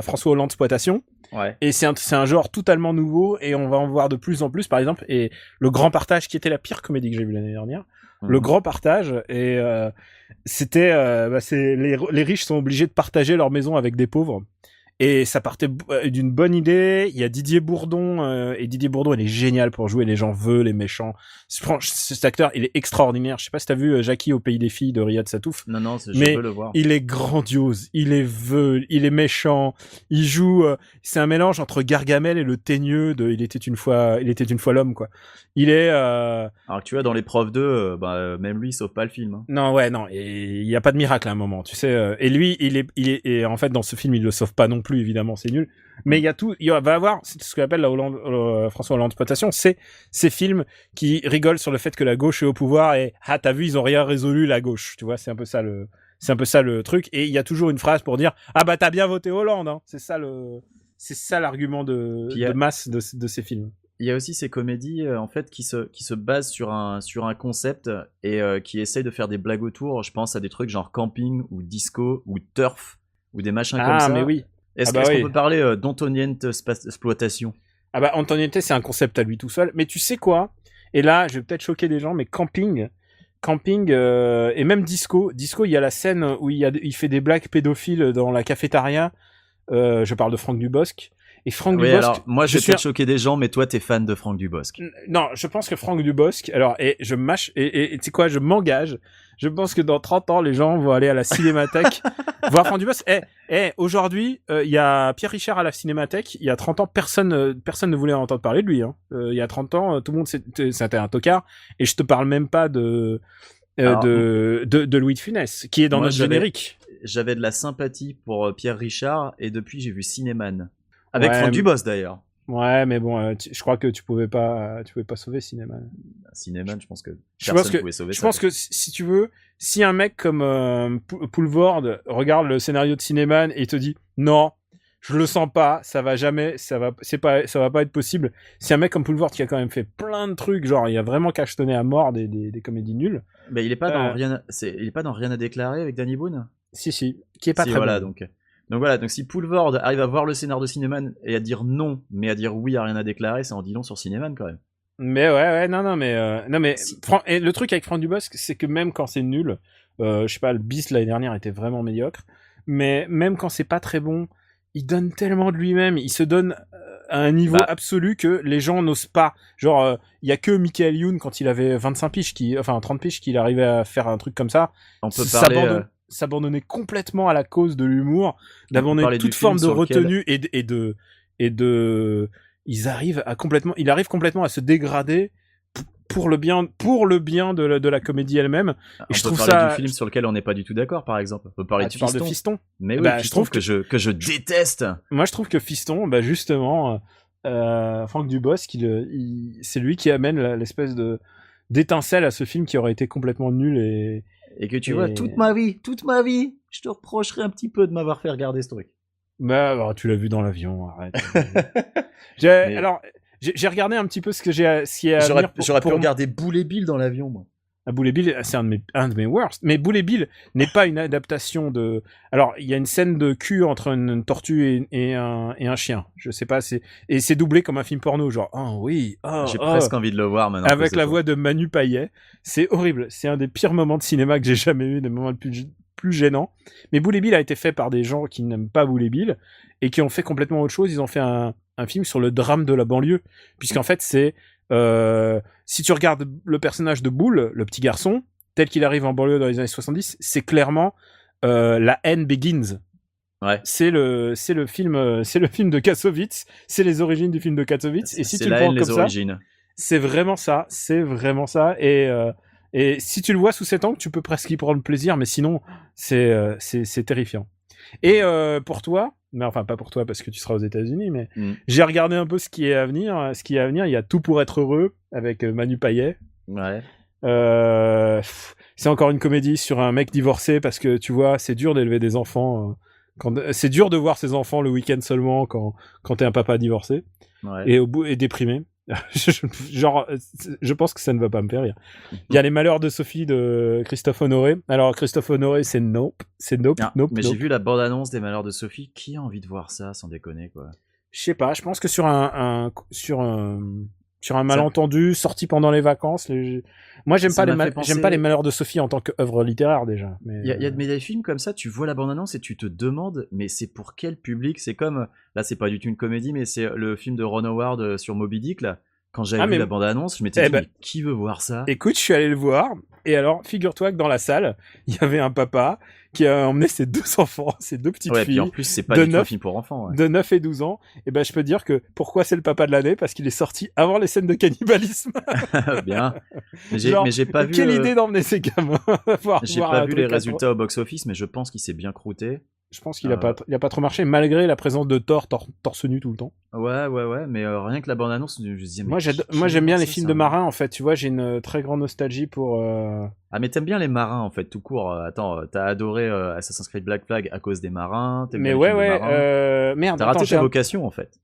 D: François Hollande exploitation.
E: Ouais.
D: Et c'est un genre totalement nouveau, et on va en voir de plus en plus, par exemple. Et Le Grand Partage, qui était la pire comédie que j'ai vue l'année dernière. Le Grand Partage, et c'était, les riches sont obligés de partager leur maison avec des pauvres. Et ça partait d'une bonne idée. Il y a Didier Bourdon, et Didier Bourdon, il est génial pour jouer les gens vœux, les méchants. Cet acteur, il est extraordinaire. Je sais pas si t'as vu Jackie au pays des filles de Riyad Satouf.
E: Non, je veux le voir.
D: Il est grandiose. Il est vœux, il est méchant. Il joue, c'est un mélange entre Gargamel et le teigneux de Il était une fois l'homme, quoi. Il est, Alors
E: que tu vois, dans L'épreuve 2, même lui, il sauve pas le film, hein.
D: Non, et il y a pas de miracle à un moment, tu sais. Et lui, et en fait, dans ce film, il le sauve pas non plus, évidemment, c'est nul. Mais il va avoir ce qu'on appelle la François Hollande exploitation, c'est ces films qui rigolent sur le fait que la gauche est au pouvoir et t'as vu, ils ont rien résolu, la gauche, tu vois, c'est un peu ça le truc. Et il y a toujours une phrase pour dire t'as bien voté Hollande, hein. C'est ça l'argument de masse de ces films.
E: Il y a aussi ces comédies en fait qui se basent sur un concept et qui essayent de faire des blagues autour. Je pense à des trucs genre camping ou disco ou turf ou des machins comme ça.
D: Mais oui.
E: Est-ce qu'on peut parler d'Antoniente exploitation?
D: Antoniente, c'est un concept à lui tout seul. Mais tu sais quoi? Et là, je vais peut-être choquer des gens, mais camping, et même disco, il y a la scène où il fait des blagues pédophiles dans la cafétéria. Je parle de Franck Dubosc. Et Franck
E: Oui,
D: Dubosc.
E: alors, moi, je vais peut-être choquer des gens, mais toi, t'es fan de Franck Dubosc.
D: Non, je pense que Franck Dubosc, alors, et je mâche, et tu sais quoi, je m'engage. Je pense que dans 30 ans, les gens vont aller à la Cinémathèque voir Franck Dubosc. Aujourd'hui, il y a Pierre Richard à la Cinémathèque. Il y a 30 ans, personne ne voulait entendre parler de lui. Hein. Il y a 30 ans, tout le monde, c'était un tocard. Et je te parle même pas de Louis de Funès, qui est dans notre générique.
E: J'avais de la sympathie pour Pierre Richard, et depuis, j'ai vu Cinéman. Avec Franck Dubosc, d'ailleurs.
D: Ouais, mais bon, je crois que tu pouvais pas sauver Cinéman.
E: Cinéman, je pense que personne pouvait sauver ça.
D: Je pense que si tu veux, si un mec comme Poulvord regarde le scénario de Cinéman et te dit non, je le sens pas, ça va pas être possible. Si un mec comme Poulvord qui a quand même fait plein de trucs, genre il a vraiment cachetonné à mort des comédies nulles.
E: Mais il est pas dans Rien à déclarer avec Danny Boone.
D: Si, qui est pas très bon.
E: Donc si Poulvord arrive à voir le scénar de Cinéman et à dire non, mais à dire oui à Rien à déclarer, ça en dit long sur Cinéman quand même.
D: Mais mais et le truc avec Franck Dubosc, c'est que même quand c'est nul, je sais pas, le Beast l'année dernière était vraiment médiocre, mais même quand c'est pas très bon, il donne tellement de lui-même, il se donne à un niveau absolu que les gens n'osent pas. Genre, il y a que Michael Youn quand il avait 25 piges, 30 piges, qu'il arrivait à faire un truc comme ça.
E: On peut parler...
D: S'abandonner complètement à la cause de l'humour, d'abandonner toute forme de retenue et de il arrive complètement à se dégrader pour le bien de la comédie elle-même.
E: Et je trouve ça du film sur lequel on n'est pas du tout d'accord, par exemple. On peut parler de Fiston.
D: De Fiston.
E: Mais oui, je trouve que je déteste.
D: Moi, je trouve que Fiston, justement, Franck Dubosc, c'est lui qui amène l'espèce d'étincelle à ce film qui aurait été complètement nul
E: et que tu vois, toute ma vie, je te reprocherais un petit peu de m'avoir fait regarder ce truc.
D: Bah, tu l'as vu dans l'avion, arrête. Alors, j'ai regardé un petit peu ce qui est à venir.
E: J'aurais pu regarder Boule et Bill dans l'avion, moi.
D: Boule et Bill, c'est un de mes worst. Mais Boule et Bill n'est pas une adaptation de... Alors, il y a une scène de cul entre une tortue et un chien. Je sais pas, et c'est doublé comme un film porno, genre, oh oui,
E: j'ai presque envie de le voir maintenant.
D: Avec la voix de Manu Payet. C'est horrible. C'est un des pires moments de cinéma que j'ai jamais eu, des moments les plus gênants. Mais Boule et Bill a été fait par des gens qui n'aiment pas Boule et Bill et qui ont fait complètement autre chose. Ils ont fait un film sur le drame de la banlieue. Puisqu'en fait, c'est... si tu regardes le personnage de Boule, le petit garçon, tel qu'il arrive en banlieue dans les années 70, c'est clairement La haine begins.
E: Ouais.
D: C'est le film de Kassovitz, c'est les origines du film de Kassovitz. Et si tu le prends comme ça, c'est vraiment ça. Et si tu le vois sous cet angle, tu peux presque y prendre plaisir, mais sinon, c'est terrifiant. Et pour toi, mais enfin pas pour toi parce que tu seras aux États-Unis, mais j'ai regardé un peu ce qui est à venir. Il y a Tout pour être heureux avec Manu Payet.
E: Ouais.
D: C'est encore une comédie sur un mec divorcé parce que tu vois, c'est dur d'élever des enfants. C'est dur de voir ses enfants le week-end seulement quand t'es un papa divorcé et déprimé. Je pense que ça ne va pas me faire rire. Il y a Les Malheurs de Sophie de Christophe Honoré. Alors Christophe Honoré, c'est Nope.
E: Mais j'ai vu la bande-annonce des Malheurs de Sophie. Qui a envie de voir ça, sans déconner, quoi?
D: Je sais pas. Je pense que sur un malentendu sorti pendant les vacances, moi j'aime pas les Malheurs de Sophie en tant qu'œuvre littéraire déjà.
E: Il y a des films comme ça, tu vois la bande-annonce et tu te demandes, mais c'est pour quel public? C'est comme, là c'est pas du tout une comédie, mais c'est le film de Ron Howard sur Moby Dick là. Quand j'avais vu la bande-annonce, je m'étais dit, mais qui veut voir ça?
D: Écoute, je suis allé le voir, et alors, figure-toi que dans la salle, il y avait un papa qui a emmené ses 2 enfants, ses 2 petites filles.
E: Et puis en plus, c'est pas du tout un film pour enfants. Ouais.
D: De 9 et 12 ans. Et je peux dire que pourquoi c'est le papa de l'année? Parce qu'il est sorti avant les scènes de cannibalisme.
E: Bien. Mais j'ai pas vu.
D: Quelle idée d'emmener ces gamins voir.
E: J'ai pas vu les résultats au box-office, mais je pense qu'il s'est bien croûté.
D: Je pense qu'il a pas trop marché, malgré la présence de Thor torse nu tout le temps.
E: Ouais, mais rien que la bande-annonce, je me disais...
D: Moi, j'aime bien les films de marins, en fait. Tu vois, j'ai une très grande nostalgie pour...
E: Ah, mais t'aimes bien les marins, en fait, tout court. Attends, t'as adoré Assassin's Creed Black Flag à cause des marins.
D: Mais merde.
E: T'as raté ta vocation, en fait.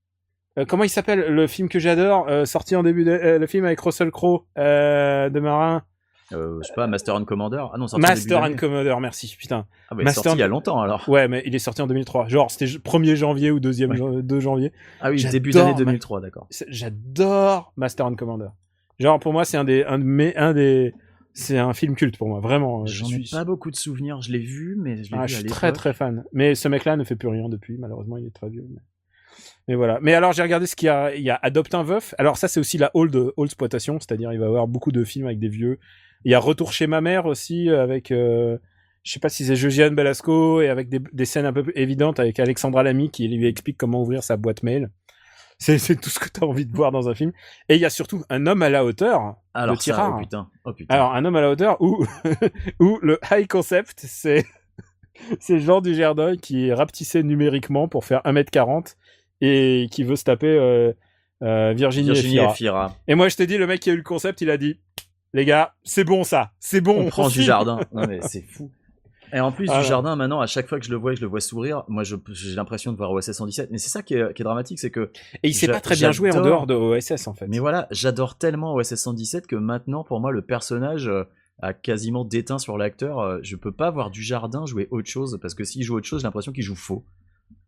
D: Comment il s'appelle, le film que j'adore, sorti en début le film avec Russell Crowe, de marin.
E: Je sais pas, Master and Commander. Ah non,
D: Master and Commander, merci, putain.
E: Ah bah, il est sorti il y a longtemps alors.
D: Ouais, mais il est sorti en 2003. Genre, c'était 1er janvier ou 2 janvier.
E: Ah oui, début d'année 2003, d'accord.
D: J'adore Master and Commander. Genre, pour moi, c'est c'est un film culte pour moi, vraiment.
E: J'en ai pas beaucoup de souvenirs, je l'ai vu, mais je l'ai vu à
D: je suis très très fan. Mais ce mec-là ne fait plus rien depuis, malheureusement, il est très vieux. Mais voilà. Mais alors j'ai regardé ce qu'il y a. Il y a Adopte un veuf. Alors ça c'est aussi la old exploitation, c'est-à-dire il va y avoir beaucoup de films avec des vieux. Il y a Retour chez ma mère aussi avec. Je sais pas si c'est Josiane Belasco et avec des scènes un peu évidentes avec Alexandra Lamy qui lui explique comment ouvrir sa boîte mail. C'est tout ce que t'as envie de voir dans un film. Et il y a surtout Un homme à la hauteur.
E: Alors
D: de Tirard.
E: oh putain.
D: Alors Un homme à la hauteur où où le high concept c'est Jean Dujardin qui est rapetissé numériquement pour faire 1m40 et qui veut se taper Virginie
E: Efira.
D: Et moi je t'ai dit, le mec qui a eu le concept, il a dit les gars, c'est bon ça, c'est bon.
E: On prend Dujardin. Non mais c'est fou. Et en plus, Dujardin, maintenant, à chaque fois que je le vois sourire, moi, j'ai l'impression de voir OSS 117. Mais c'est ça qui est dramatique, c'est que...
D: Et il sait pas très bien jouer en dehors de OSS, en fait.
E: Mais voilà, j'adore tellement OSS 117 que maintenant, pour moi, le personnage a quasiment déteint sur l'acteur. Je peux pas voir Dujardin jouer autre chose, parce que s'il joue autre chose, j'ai l'impression qu'il joue faux.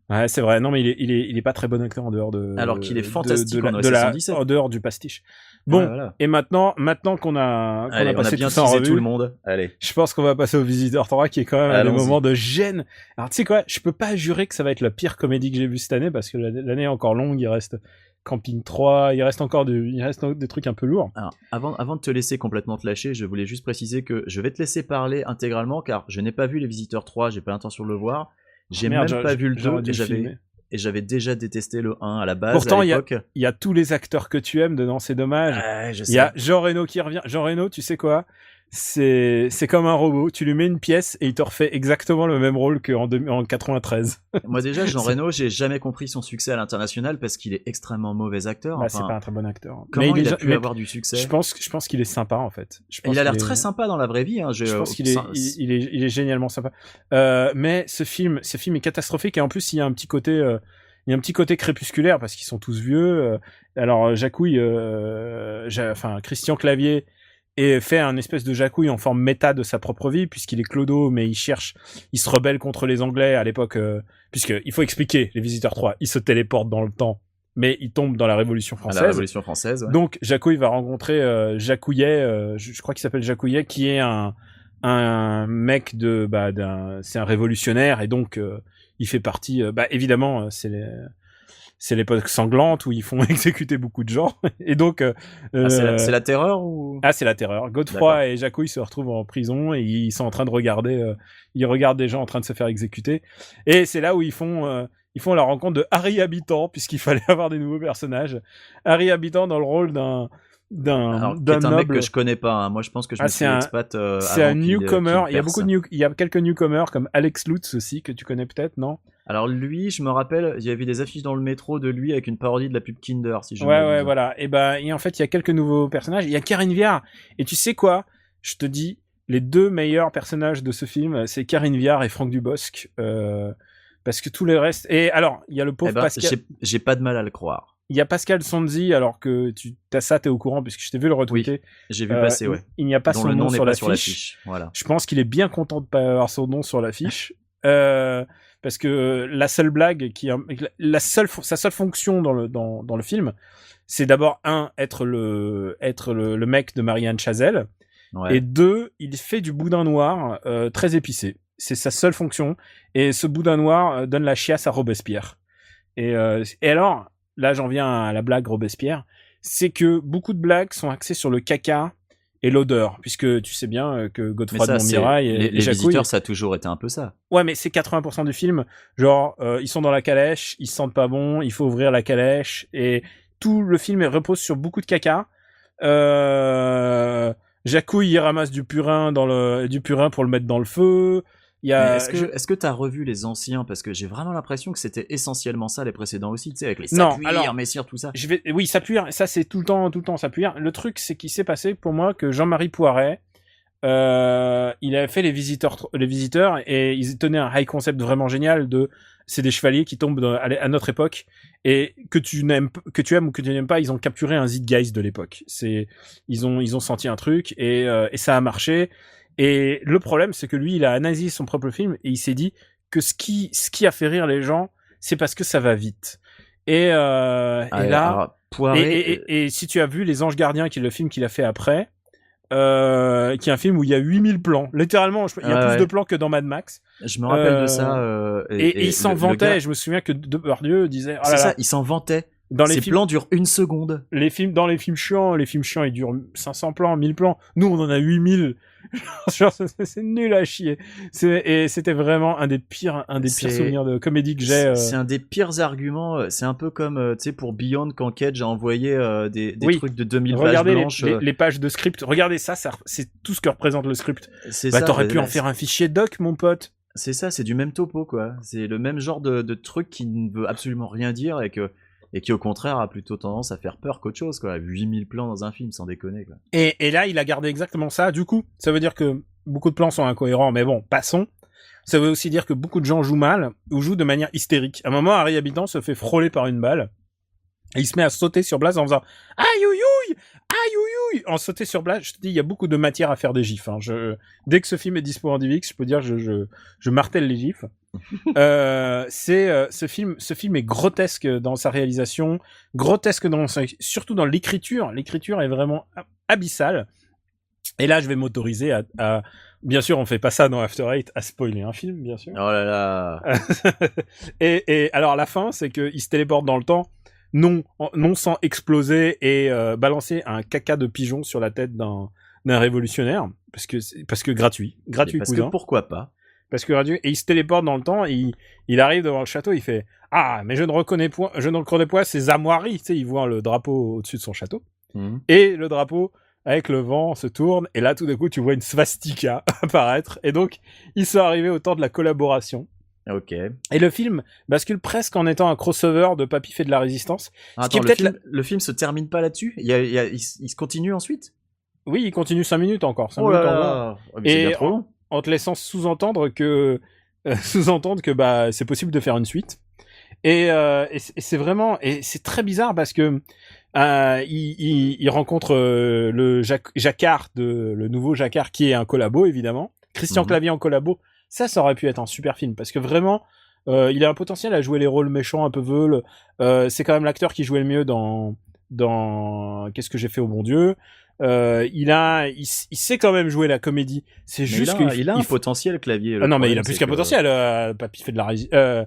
D: Ouais, c'est vrai. Non, mais il est pas très bon acteur en dehors de...
E: Alors qu'il est fantastique en OSS 117.
D: En dehors du pastiche. Bon, voilà. Et maintenant qu'on a passé tout ça en revue,
E: tout le monde. Allez.
D: Je pense qu'on va passer au Visiteur 3 qui est quand même un des moments de gêne. Alors tu sais quoi, je peux pas jurer que ça va être la pire comédie que j'ai vue cette année parce que l'année est encore longue, il reste Camping 3, il reste des trucs un peu lourds.
E: Alors, avant de te laisser complètement te lâcher, je voulais juste préciser que je vais te laisser parler intégralement car je n'ai pas vu Les Visiteurs 3, j'ai pas l'intention de le voir. J'ai même pas vu le 2 et j'avais déjà détesté le 1 à la base.
D: Pourtant,
E: il
D: y a tous les acteurs que tu aimes dedans, c'est dommage.
E: Je sais.
D: Il y a Jean Reno qui revient. Jean Reno, tu sais quoi? C'est comme un robot. Tu lui mets une pièce et il te refait exactement le même rôle qu'en 93.
E: Moi déjà, Jean Reno, j'ai jamais compris son succès à l'international parce qu'il est extrêmement mauvais acteur.
D: Bah, c'est pas un très bon acteur.
E: Comment il a pu avoir du succès?
D: Je pense qu'il est sympa en fait.
E: Il a l'air très sympa dans la vraie vie. Hein.
D: Je pense qu'il est génialement sympa. Mais ce film est catastrophique et en plus il y a un petit côté crépusculaire parce qu'ils sont tous vieux. Alors Jacouille, Christian Clavier et fait un espèce de Jacouille en forme méta de sa propre vie puisqu'il est clodo mais il se rebelle contre les Anglais à l'époque puisque il faut expliquer Les Visiteurs 3, il se téléporte dans le temps mais il tombe dans la Révolution française.
E: La Révolution française, ouais.
D: Donc Jacouille va rencontrer Jacouillet, je crois qu'il s'appelle Jacouillet qui est un mec c'est un révolutionnaire et donc il fait partie évidemment c'est l'époque sanglante où ils font exécuter beaucoup de gens et donc
E: c'est la terreur ou
D: c'est la terreur. Godefroy et Jacouille se retrouvent en prison et ils sont en train de regarder ils regardent des gens en train de se faire exécuter et c'est là où ils font la rencontre de Harry Habitant puisqu'il fallait avoir des nouveaux personnages. Harry Habitant dans le rôle d'un noble.
E: Mec que je connais pas. Hein. Moi, je pense que je me suis expat.
D: C'est un newcomer. Il y a quelques newcomers comme Alex Lutz aussi que tu connais peut-être, non?
E: Alors lui, je me rappelle, il y avait des affiches dans le métro de lui avec une parodie de la pub Kinder, si je
D: ouais, voilà. Et en fait, il y a quelques nouveaux personnages. Il y a Karine Viard. Et tu sais quoi? Je te dis, les deux meilleurs personnages de ce film, c'est Karine Viard et Franck Dubosc. Parce que tous les restes. Et alors, il y a le pauvre Pascal.
E: J'ai pas de mal à le croire.
D: Il y a Pascal Sonzi, alors que t'es au courant puisque je t'ai vu le retweeter.
E: Oui, j'ai vu passer, ouais.
D: Il n'y a pas son nom sur
E: l'affiche. Voilà.
D: Je pense qu'il est bien content de pas avoir son nom sur l'affiche. Parce que la seule blague sa seule fonction dans le film, c'est d'abord être le mec de Marianne Chazelle. Ouais. Et 2, il fait du boudin noir très épicé. C'est sa seule fonction. Et ce boudin noir donne la chiasse à Robespierre. Et alors, là j'en viens à la blague Robespierre, c'est que beaucoup de blagues sont axées sur le caca et l'odeur, puisque tu sais bien que Godefroy de Montmirail et
E: les
D: Jacouille,
E: Visiteurs, ça a toujours été un peu ça.
D: Ouais, mais c'est 80% du film. Genre, ils sont dans la calèche, ils se sentent pas bon, il faut ouvrir la calèche, et tout le film repose sur beaucoup de caca. Jacouille, il ramasse du purin pour le mettre dans le feu.
E: Est-ce que t'as revu les anciens? Parce que j'ai vraiment l'impression que c'était essentiellement ça les précédents aussi, tu sais, avec les Sapuir, Messire, tout ça.
D: Oui, Sapuir, ça c'est tout le temps Sapuir. Le truc, c'est qu'il s'est passé pour moi que Jean-Marie Poiret, il avait fait les visiteurs et ils tenaient un high concept vraiment génial c'est des chevaliers qui tombent à notre époque et que tu aimes ou que tu n'aimes pas, ils ont capturé un zeitgeist de l'époque. Ils ont senti un truc et ça a marché. Et le problème, c'est que lui, il a analysé son propre film et il s'est dit que ce qui a fait rire les gens, c'est parce que ça va vite. Et si tu as vu Les Anges Gardiens, qui est le film qu'il a fait après, qui est un film où il y a 8000 plans. Littéralement, il y a plus de plans que dans Mad Max.
E: Je me rappelle de ça.
D: Et il s'en vantait. Je me souviens que Depardieu disait...
E: C'est ça, il s'en vantait. Ces plans durent 1 seconde.
D: Dans les films chiants, ils durent 500 plans, 1000 plans. Nous, on en a 8000. Genre, c'est nul à chier. Et c'était vraiment un des pires souvenirs de comédie que j'ai.
E: C'est un des pires arguments. C'est un peu comme, tu sais, pour Beyond, quand Cage a envoyé des trucs de 2000 pages blanches.
D: Regardez les pages de script. Regardez ça, c'est tout ce que représente le script. T'aurais pu en faire un fichier doc, mon pote.
E: C'est ça, c'est du même topo, quoi. C'est le même genre de truc qui ne veut absolument rien dire et qui au contraire a plutôt tendance à faire peur qu'autre chose, quoi. 8000 plans dans un film, sans déconner, quoi.
D: Et là, il a gardé exactement ça. Du coup, ça veut dire que beaucoup de plans sont incohérents, mais bon, passons. Ça veut aussi dire que beaucoup de gens jouent mal, ou jouent de manière hystérique. À un moment, Harry Habitant se fait frôler par une balle, et il se met à sauter sur place en faisant « Aïe, ouïe, ouïe, aïe, ouïe, ouïe !» En sauter sur place, je te dis, il y a beaucoup de matière à faire des gifs. Hein. Dès que ce film est dispo en DivX, je peux dire, je martèle les gifs. Ce film est grotesque dans sa réalisation, grotesque surtout dans l'écriture. L'écriture est vraiment abyssale. Et là, je vais m'autoriser à bien sûr, on fait pas ça dans After Eight, à spoiler un film, bien sûr.
E: Oh là là.
D: et alors la fin, c'est qu'il se téléporte dans le temps, non sans exploser et balancer un caca de pigeon sur la tête d'un révolutionnaire, parce que gratuit
E: parce
D: cousin.
E: Que pourquoi pas.
D: Parce que gratuit, et il se téléporte dans le temps, et il arrive devant le château, il fait « Ah, mais je ne reconnais point ces armoiries », tu sais, il voit le drapeau au-dessus de son château, et le drapeau, avec le vent, se tourne, et là, tout d'un coup, tu vois une swastika apparaître, et donc, ils sont arrivés au temps de la collaboration.
E: Ok.
D: Et le film bascule presque en étant un crossover de Papy fait de la résistance.
E: Attends, le film se termine pas là-dessus ? Il se continue ensuite ?
D: Oui, il continue 5 minutes encore. 5
E: oh
D: minutes
E: là là. Mais c'est bien trop long.
D: En te laissant sous-entendre que bah, c'est possible de faire une suite. Et c'est vraiment... Et c'est très bizarre parce que il rencontre le Jacquard, le nouveau Jacquard, qui est un collabo, évidemment. Christian Clavier en collabo. Ça aurait pu être un super film, parce que vraiment, il a un potentiel à jouer les rôles méchants un peu veules. C'est quand même l'acteur qui jouait le mieux dans Qu'est-ce que j'ai fait au bon Dieu. Il sait quand même jouer la comédie. C'est juste
E: qu'il a un potentiel, Clavier.
D: Non, mais il a plus qu'un potentiel. Papy fait de la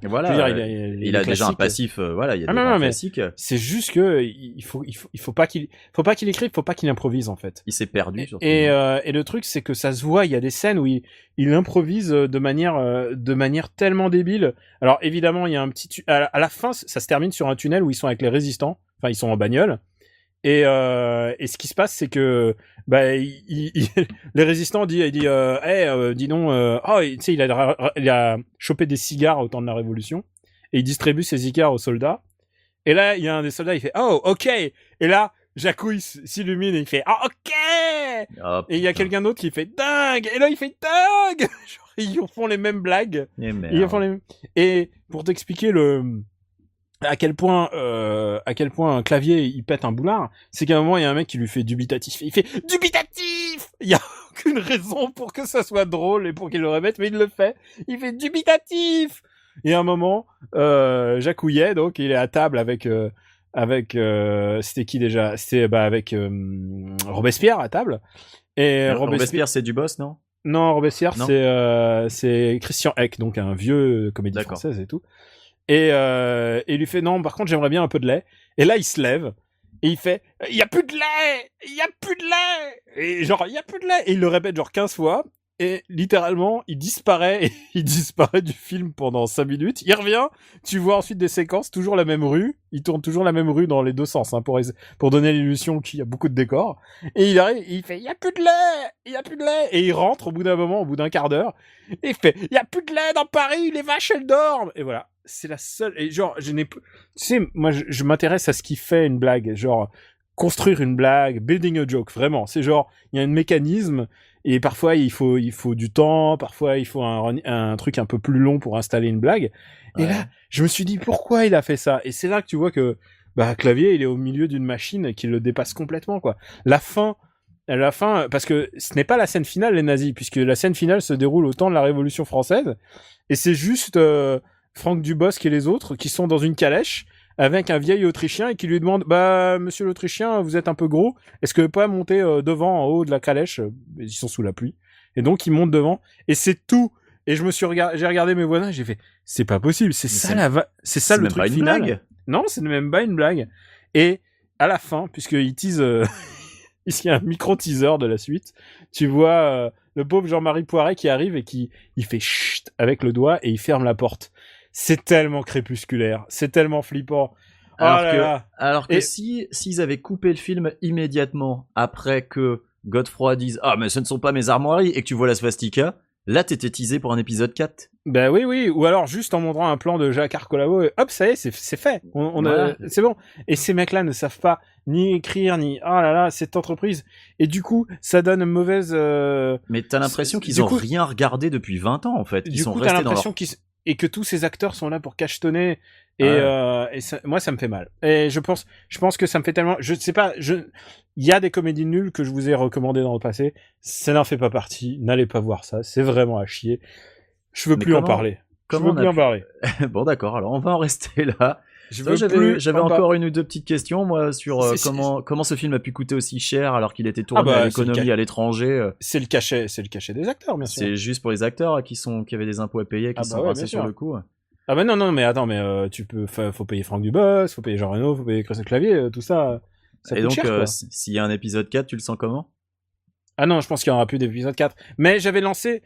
E: voilà. Il a déjà un passif. Voilà, il y a des classiques.
D: C'est juste que il faut pas qu'il écrive, faut pas qu'il improvise en fait.
E: Il s'est perdu. Surtout.
D: Et le truc, c'est que ça se voit. Il y a des scènes où il improvise de manière tellement débile. Alors évidemment, il y a un petit à la fin, ça se termine sur un tunnel où ils sont avec les résistants. Enfin, ils sont en bagnole. Et ce qui se passe, c'est que les résistants dis donc, tu sais, il a chopé des cigares au temps de la Révolution et il distribue ses cigares aux soldats. Et là, il y a un des soldats, il fait oh ok. Et là, Jacouille s'illumine et il fait ah ok. Oh, et il y a quelqu'un d'autre qui fait dingue. Et là, il fait dingue. Genre, ils font les mêmes blagues. Et pour t'expliquer à quel point un Clavier il pète un boulard, c'est qu'à un moment il y a un mec qui lui fait dubitatif. Il fait dubitatif. Il y a aucune raison pour que ça soit drôle et pour qu'il le répète, mais il le fait. Il fait dubitatif. Et à un moment, Jacques Houillet, donc il est à table avec c'était qui déjà ? C'était avec Robespierre à table. Et
E: Robespierre c'est du boss, non ?
D: Non, Robespierre c'est Christian Eck, donc un vieux comédien française et tout. Et il lui fait non, par contre j'aimerais bien un peu de lait. Et là il se lève et il fait il y a plus de lait. Et genre il y a plus de lait. Et il le répète genre 15 fois et littéralement il disparaît du film pendant 5 minutes. Il revient, tu vois ensuite des séquences, toujours la même rue. Il tourne toujours la même rue dans les deux sens hein, pour donner l'illusion qu'il y a beaucoup de décors. Et il arrive, il fait il y a plus de lait. Et il rentre au bout d'un moment, au bout d'un quart d'heure, et il fait il y a plus de lait dans Paris, les vaches elles dorment. Et voilà. C'est la seule, et genre, tu sais, moi, je m'intéresse à ce qui fait une blague, genre, construire une blague, building a joke, vraiment. C'est genre, il y a un mécanisme, et parfois, il faut du temps, parfois, il faut un truc un peu plus long pour installer une blague. Ouais. Et là, je me suis dit, pourquoi il a fait ça? Et c'est là que tu vois que, Clavier, il est au milieu d'une machine qui le dépasse complètement, quoi. La fin, parce que ce n'est pas la scène finale, les nazis, puisque la scène finale se déroule au temps de la Révolution française, et c'est juste, Franck Dubosc et les autres qui sont dans une calèche avec un vieil Autrichien et qui lui demande, bah, monsieur l'Autrichien, vous êtes un peu gros, est-ce que vous pouvez pas monter devant, en haut de la calèche? Ils sont sous la pluie. Et donc, ils montent devant. Et c'est tout. Et j'ai regardé mes voisins et j'ai fait, c'est pas possible, c'est ça le truc final.
E: Blague.
D: Non, c'est même pas une blague. Et à la fin, puisqu'il tease, ici un micro-teaser de la suite, tu vois le pauvre Jean-Marie Poiret qui arrive et il fait chut avec le doigt et il ferme la porte. C'est tellement crépusculaire, c'est tellement flippant.
E: Alors que s'ils avaient coupé le film immédiatement après que Godefroy dise « Ah, mais ce ne sont pas mes armoiries » et que tu vois la swastika, là t'étais teasé pour un épisode 4.
D: Ben oui, ou alors juste en montrant un plan de Jacques Arcolavo et hop, ça y est, c'est fait.
E: Voilà.
D: C'est bon. Et ces mecs-là ne savent pas ni écrire, ni cette entreprise. Et du coup, ça donne une mauvaise...
E: Mais t'as l'impression qu'ils ont rien regardé depuis 20 ans, en fait. Ils sont restés dans leur...
D: Et que tous ces acteurs sont là pour cachetonner. Et moi, ça me fait mal. Et je pense que ça me fait tellement... Je sais pas, il y a des comédies nulles que je vous ai recommandées dans le passé. Ça n'en fait pas partie. N'allez pas voir ça. C'est vraiment à chier. Je veux plus en parler.
E: Bon, d'accord. Alors, on va en rester là. J'avais encore une ou deux petites questions, moi, sur comment ce film a pu coûter aussi cher alors qu'il était tourné à l'économie à l'étranger.
D: C'est le cachet des acteurs, bien sûr.
E: C'est juste pour les acteurs qui avaient des impôts à payer, qui sont passés sur le coup.
D: Ah bah non, mais attends, mais faut payer Franck Dubos, faut payer Jean Reno, faut payer Christophe Clavier, tout ça. Ça
E: et
D: coûte
E: donc,
D: cher, quoi.
E: s'il y a un épisode 4, tu le sens comment?
D: Ah non, je pense qu'il n'y aura plus d'épisode 4. Mais j'avais lancé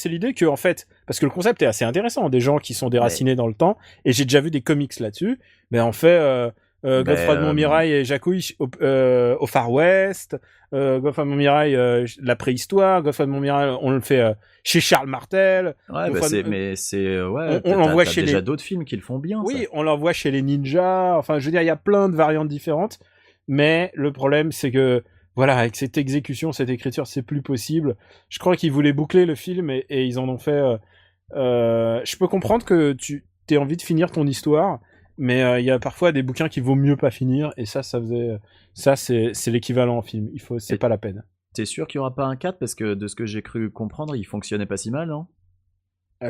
D: l'idée que, en fait, parce que le concept est assez intéressant, des gens qui sont déracinés dans le temps, et j'ai déjà vu des comics là-dessus, mais on fait Godefroy de Montmirail et Jacouille au Far West, Godefroy de Montmirail, la préhistoire, Godefroy de Montmirail, on le fait chez Charles Martel.
E: Ouais,
D: on l'envoie chez
E: déjà d'autres films qui le font bien.
D: Oui, on l'envoie chez les ninjas, enfin, je veux dire, il y a plein de variantes différentes, mais le problème, c'est que voilà, avec cette exécution, cette écriture, c'est plus possible. Je crois qu'ils voulaient boucler le film et ils en ont fait... je peux comprendre que tu aies envie de finir ton histoire, mais il y a parfois des bouquins qu'il vaut mieux pas finir, et ça c'est l'équivalent en film. C'est pas la peine.
E: T'es sûr qu'il y aura pas un 4 parce que de ce que j'ai cru comprendre, il fonctionnait pas si mal, non?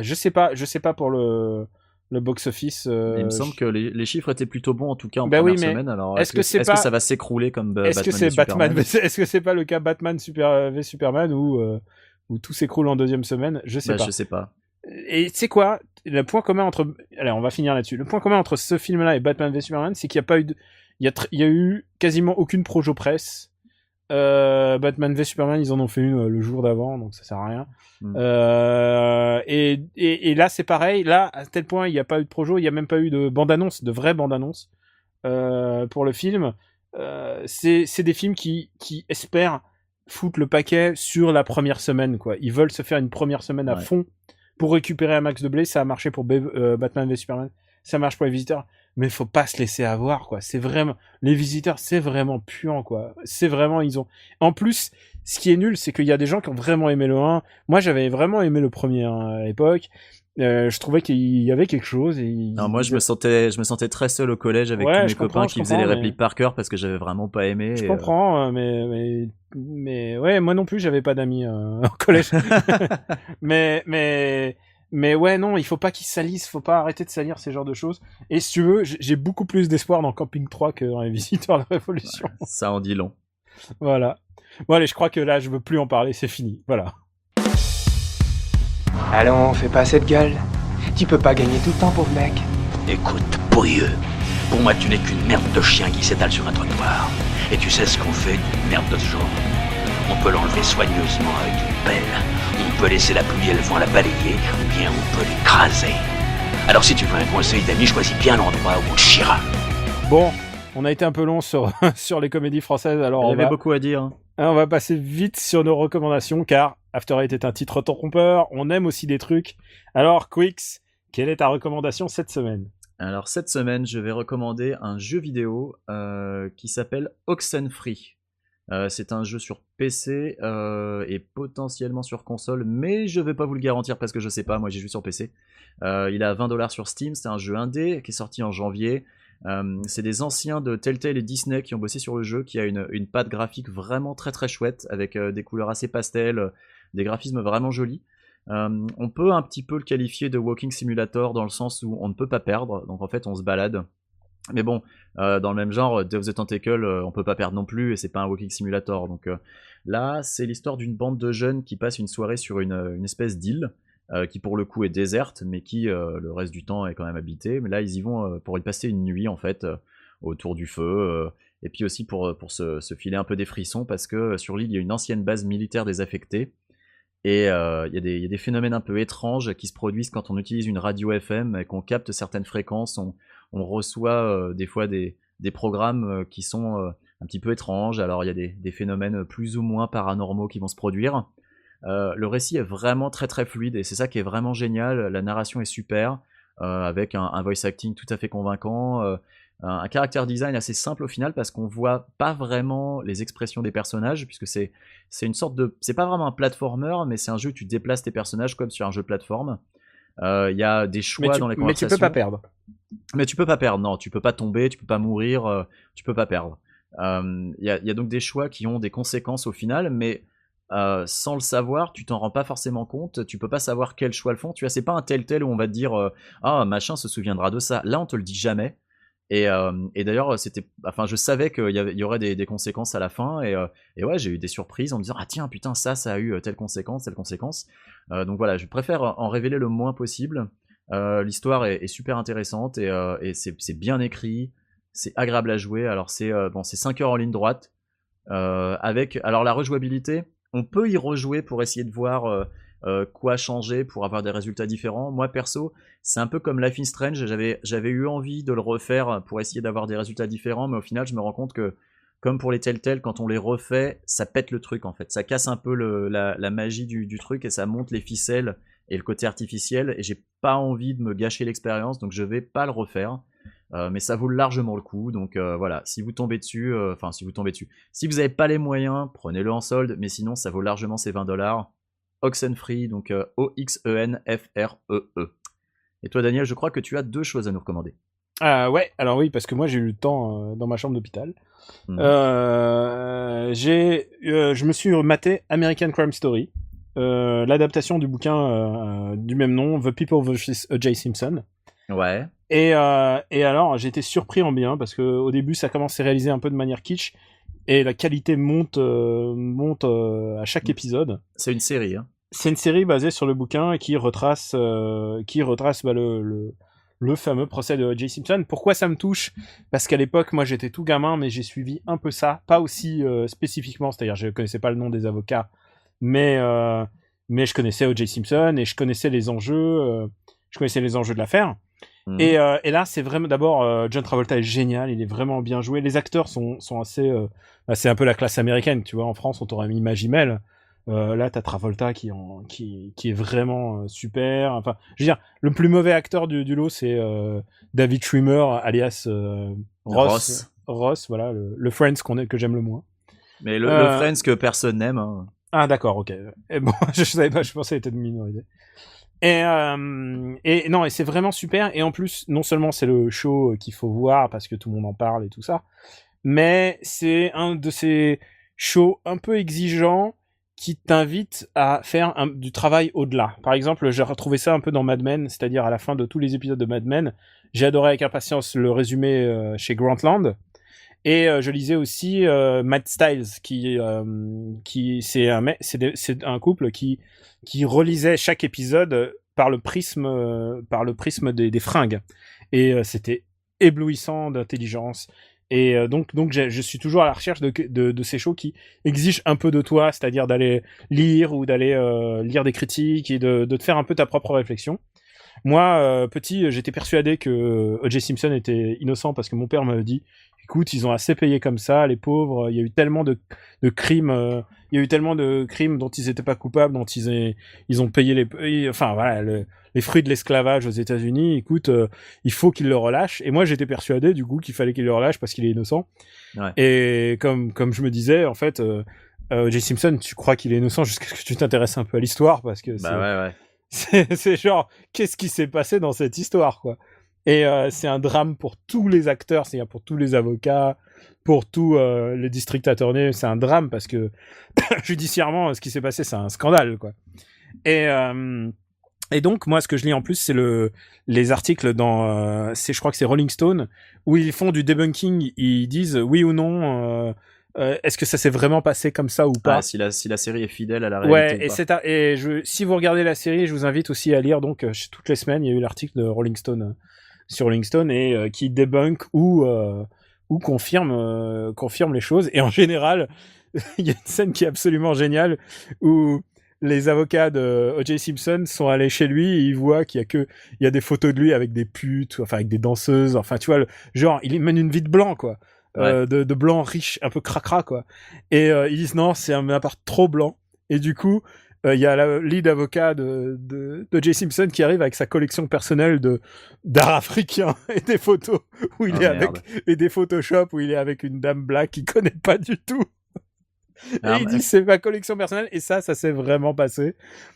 D: Je sais pas pour le box-office.
E: Il me semble que les chiffres étaient plutôt bons, en tout cas en première semaine. Alors, est-ce que ça va s'écrouler comme Batman v Superman?
D: Est-ce que c'est pas le cas Batman v Superman où tout s'écroule en deuxième semaine? Je sais pas.
E: Je sais pas.
D: Et tu sais quoi? Le point commun entre... Allez, on va finir là-dessus. Le point commun entre ce film-là et Batman v Superman, c'est qu'il n'y a pas eu il y a eu quasiment aucune projo presse. Batman v Superman, ils en ont fait une le jour d'avant, donc ça sert à rien. Et là, c'est pareil. Là, à tel point, il n'y a pas eu de projo, il n'y a même pas eu de bande-annonce, de vraie bande-annonce pour le film. C'est des films qui espèrent foutre le paquet sur la première semaine, quoi. Ils veulent se faire une première semaine à fond pour récupérer un max de blé. Ça a marché pour Batman v Superman, ça marche pour les visiteurs, mais faut pas se laisser avoir, quoi. C'est vraiment, les visiteurs, c'est vraiment puant, quoi. C'est vraiment, en plus, ce qui est nul, c'est qu'il y a des gens qui ont vraiment aimé le 1. Moi, j'avais vraiment aimé le premier à l'époque. Je trouvais qu'il y avait quelque chose.
E: Non, moi, je me sentais très seul au collège avec tous mes copains qui faisaient les répliques par cœur parce que j'avais vraiment pas aimé.
D: Je comprends, mais ouais, moi non plus, j'avais pas d'amis au collège. mais ouais, non, il faut pas qu'ils salissent, faut pas arrêter de salir ces genres de choses. Et si tu veux, j'ai beaucoup plus d'espoir dans Camping 3 que dans Les Visiteurs de la Révolution.
E: Ça en dit long.
D: Voilà. Bon, allez, je crois que là, je veux plus en parler, c'est fini. Voilà.
G: Allons, fais pas cette gueule. Tu peux pas gagner tout le temps, pauvre mec.
A: Écoute, pourrieux, pour moi tu n'es qu'une merde de chien qui s'étale sur un trottoir. Et tu sais ce qu'on fait d'une merde de ce genre? On peut l'enlever soigneusement avec une pelle, on peut laisser la pluie et le vent la balayer, ou bien on peut l'écraser. Alors si tu veux un conseil d'ami, choisis bien l'endroit où on te chiera.
D: Bon, on a été un peu long sur les comédies françaises, alors
E: il y avait beaucoup à dire.
D: On va passer vite sur nos recommandations, car After Eight est un titre trompeur, on aime aussi des trucs. Alors, Quix, quelle est ta recommandation cette semaine?
E: Alors, cette semaine, je vais recommander un jeu vidéo qui s'appelle Oxenfree. C'est un jeu sur PC et potentiellement sur console, mais je vais pas vous le garantir parce que je sais pas, moi j'ai joué sur PC. Il est à 20$ sur Steam, c'est un jeu indé qui est sorti en janvier. C'est des anciens de Telltale et Disney qui ont bossé sur le jeu, qui a une patte graphique vraiment très très chouette, avec des couleurs assez pastel, des graphismes vraiment jolis. On peut un petit peu le qualifier de walking simulator dans le sens où on ne peut pas perdre, donc en fait on se balade Mais bon, dans le même genre, Day of the Tentacle, on peut pas perdre non plus, et c'est pas un walking simulator. Donc là, c'est l'histoire d'une bande de jeunes qui passent une soirée sur une espèce d'île, qui pour le coup est déserte, mais qui le reste du temps est quand même habitée. Mais là, ils y vont pour y passer une nuit, en fait, autour du feu, et puis aussi pour se filer un peu des frissons, parce que sur l'île, il y a une ancienne base militaire désaffectée, et il y a des phénomènes un peu étranges qui se produisent quand on utilise une radio FM et qu'on capte certaines fréquences. On reçoit des fois des programmes qui sont un petit peu étranges. Alors il y a des phénomènes plus ou moins paranormaux qui vont se produire. Le récit est vraiment très très fluide et c'est ça qui est vraiment génial. La narration est super, avec un voice acting tout à fait convaincant, un character design assez simple au final parce qu'on voit pas vraiment les expressions des personnages, puisque c'est une sorte de... C'est pas vraiment un platformer, mais c'est un jeu où tu déplaces tes personnages comme sur un jeu de plateforme. Il y a des choix dans les conversations.
D: Mais tu peux pas perdre.
E: Mais tu peux pas perdre, non, tu peux pas tomber, tu peux pas mourir, tu peux pas perdre. Il y a donc des choix qui ont des conséquences au final, mais sans le savoir, tu t'en rends pas forcément compte, tu peux pas savoir quels choix le font. Tu vois, c'est pas un tel où on va te dire ah, machin se souviendra de ça. Là, on te le dit jamais. Et d'ailleurs, enfin, je savais qu'il y aurait des conséquences à la fin, et ouais, j'ai eu des surprises en me disant ah tiens, putain, ça a eu telle conséquence. Donc voilà, je préfère en révéler le moins possible. L'histoire est super intéressante et c'est bien écrit, c'est agréable à jouer. Alors c'est 5 heures en ligne droite, avec alors la rejouabilité, on peut y rejouer pour essayer de voir quoi changer pour avoir des résultats différents. Moi perso, c'est un peu comme Life is Strange, j'avais eu envie de le refaire pour essayer d'avoir des résultats différents, mais au final je me rends compte que comme pour les Telltale, quand on les refait, ça pète le truc en fait, ça casse un peu la magie du truc et ça monte les ficelles et le côté artificiel, et j'ai pas envie de me gâcher l'expérience, donc je vais pas le refaire. Mais ça vaut largement le coup, donc voilà, si vous tombez dessus, si vous avez pas les moyens, prenez-le en solde, mais sinon ça vaut largement ces $20. Oxenfree, donc Oxenfree. Et toi Daniel, je crois que tu as 2 choses à nous recommander.
D: Ouais, alors oui, parce que moi j'ai eu le temps dans ma chambre d'hôpital. Je me suis maté American Crime Story, l'adaptation du bouquin du même nom, The People vs. O.J. Simpson.
E: Ouais.
D: Et alors j'ai été surpris en bien, parce qu'au début ça commence à réaliser un peu de manière kitsch, et la qualité monte à chaque épisode.
E: C'est une série, hein.
D: C'est une série basée sur le bouquin qui retrace le fameux procès de O.J. Simpson. Pourquoi ça me touche ? Parce qu'à l'époque, moi j'étais tout gamin, mais j'ai suivi un peu ça, pas aussi spécifiquement, c'est-à-dire je connaissais pas le nom des avocats, mais je connaissais O.J. Simpson et je connaissais les enjeux de l'affaire. Et là, c'est vraiment, d'abord, John Travolta est génial, il est vraiment bien joué. Les acteurs sont assez, c'est un peu la classe américaine, tu vois. En France, on t'aurait mis Magimel. Là, t'as Travolta qui est vraiment super. Enfin, je veux dire, le plus mauvais acteur du lot, c'est David Schwimmer, alias Ross. Voilà, le Friends que j'aime le moins.
E: Mais le Friends que personne n'aime. Hein.
D: Ah d'accord, ok. Et bon, je savais pas, je pensais qu'il était de minorité. Et non, et c'est vraiment super. Et en plus, non seulement c'est le show qu'il faut voir parce que tout le monde en parle et tout ça, mais c'est un de ces shows un peu exigeants qui t'invite à faire du travail au-delà. Par exemple, j'ai retrouvé ça un peu dans Mad Men, c'est-à-dire à la fin de tous les épisodes de Mad Men, j'ai adoré avec impatience le résumé chez Grantland. Et je lisais aussi Matt Stiles, qui c'est un couple qui relisait chaque épisode par le prisme des fringues. Et c'était éblouissant d'intelligence. Et donc je suis toujours à la recherche de ces shows qui exigent un peu de toi, c'est-à-dire d'aller lire ou d'aller lire des critiques et de te faire un peu ta propre réflexion. Moi, petit, j'étais persuadé que O.J. Simpson était innocent parce que mon père m'avait dit écoute, ils ont assez payé comme ça, les pauvres, il y a eu tellement de crimes, dont ils n'étaient pas coupables, dont ils ont payé les fruits de l'esclavage aux États-Unis. Écoute, il faut qu'ils le relâchent. Et moi, j'étais persuadé du coup qu'il fallait qu'il le relâche parce qu'il est innocent. Ouais. Et comme je me disais, en fait, O.J. Simpson, tu crois qu'il est innocent jusqu'à ce que tu t'intéresses un peu à l'histoire parce que c'est genre, qu'est-ce qui s'est passé dans cette histoire, quoi. Et c'est un drame pour tous les acteurs, c'est-à-dire pour tous les avocats, pour tous les district attorneys, c'est un drame parce que judiciairement, ce qui s'est passé, c'est un scandale, quoi. Et Et donc, moi, ce que je lis en plus, c'est les articles dans, je crois que c'est Rolling Stone, où ils font du debunking, ils disent oui ou non, est-ce que ça s'est vraiment passé comme ça ou pas?
E: Si la série est fidèle à la réalité.
D: Ouais, si vous regardez la série, je vous invite aussi à lire, donc, toutes les semaines, il y a eu l'article de Rolling Stone, sur Rolling Stone, et qui débunk ou confirme les choses. Et en général, il y a une scène qui est absolument géniale, où les avocats de O.J. Simpson sont allés chez lui et ils voient qu'il y a des photos de lui avec des putes, enfin avec des danseuses, enfin tu vois, genre il mène une vie de blanc quoi, ouais. de blanc riche, un peu cracra quoi. Et ils disent non, c'est un appart trop blanc. Et du coup, il y a la lead avocat de O.J. Simpson qui arrive avec sa collection personnelle d'art africain et des photos où il est avec, et des Photoshop où il est avec une dame black qu'il connaît pas du tout. Et il dit c'est ma collection personnelle, et ça s'est vraiment passé.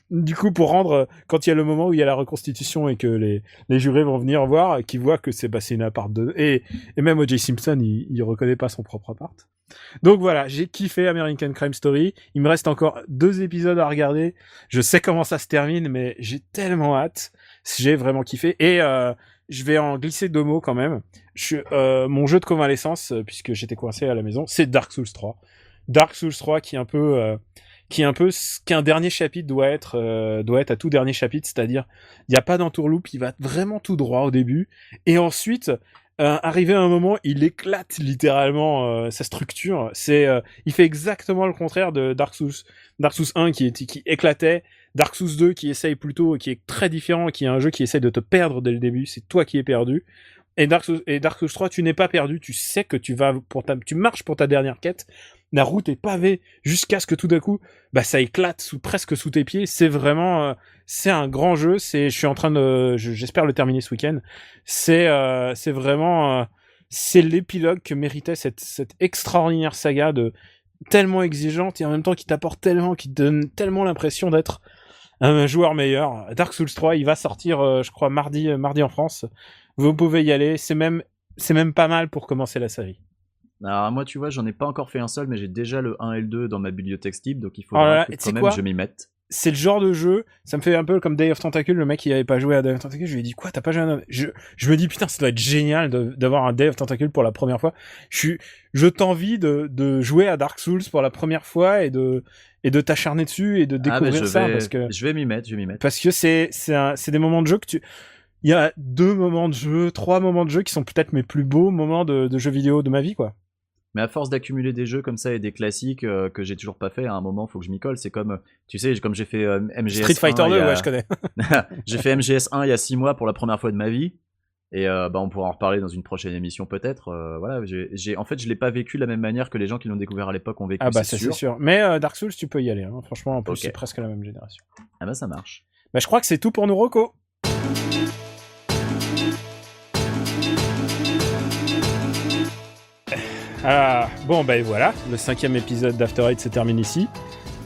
D: Du coup, pour rendre, quand il y a le moment où il y a la reconstitution et que les jurés vont venir voir, qu'ils voient que c'est une appart de... Et même O.J. Simpson, il reconnaît pas son propre appart. Donc voilà, j'ai kiffé American Crime Story. Il me reste encore 2 épisodes à regarder. Je sais comment ça se termine, mais j'ai tellement hâte. J'ai vraiment kiffé. Et je vais en glisser 2 mots quand même. Mon jeu de convalescence, puisque j'étais coincé à la maison, c'est Dark Souls 3. Dark Souls 3 qui est un dernier chapitre doit être à tout dernier chapitre, c'est-à-dire il y a pas d'entourloupe, il va vraiment tout droit au début, et ensuite arrivé à un moment il éclate littéralement sa structure. Il fait exactement le contraire de Dark Souls 1 qui éclatait, Dark Souls 2 qui est très différent, qui est un jeu qui essaie de te perdre dès le début, c'est toi qui es perdu. Et Dark Souls 3, tu n'es pas perdu, tu sais que tu marches pour ta dernière quête. La route est pavée jusqu'à ce que tout d'un coup, ça éclate presque sous tes pieds. C'est vraiment, c'est un grand jeu. Je suis en train j'espère le terminer ce week-end. C'est vraiment, c'est l'épilogue que méritait cette extraordinaire saga tellement exigeante et en même temps qui t'apporte tellement, qui te donne tellement l'impression d'être un joueur meilleur. Dark Souls 3, il va sortir, je crois, mardi en France. Vous pouvez y aller. C'est même pas mal pour commencer la série.
E: Alors moi tu vois, j'en ai pas encore fait un seul, mais j'ai déjà le 1 et le 2 dans ma bibliothèque Steam, donc il faudra que quand même je m'y mette.
D: C'est le genre de jeu, ça me fait un peu comme Day of Tentacle, le mec qui avait pas joué à Day of Tentacle, je lui ai dit quoi, t'as pas joué à... Je me dis putain, ça doit être génial d'avoir un Day of Tentacle pour la première fois. Je t'envie de jouer à Dark Souls pour la première fois et de t'acharner dessus et de découvrir ça parce que
E: je vais m'y mettre.
D: Parce que c'est des moments de jeu que il y a 2 moments de jeu, 3 moments de jeu qui sont peut-être mes plus beaux moments de jeux vidéo de ma vie quoi.
E: Mais à force d'accumuler des jeux comme ça et des classiques que j'ai toujours pas fait, à un moment, faut que je m'y colle. C'est comme, tu sais, comme j'ai fait MGS1.
D: Street Fighter 2, ouais, je connais.
E: J'ai fait MGS1 il y a 6 mois pour la première fois de ma vie. Et on pourra en reparler dans une prochaine émission peut-être. Voilà, en fait, je l'ai pas vécu de la même manière que les gens qui l'ont découvert à l'époque ont vécu.
D: Ah c'est sûr. Mais Dark Souls, tu peux y aller. Hein. Franchement, en plus, c'est presque la même génération.
E: Ah ça marche.
D: Je crois que c'est tout pour nos recos. Bon voilà, le 5e épisode d'After Eight se termine ici.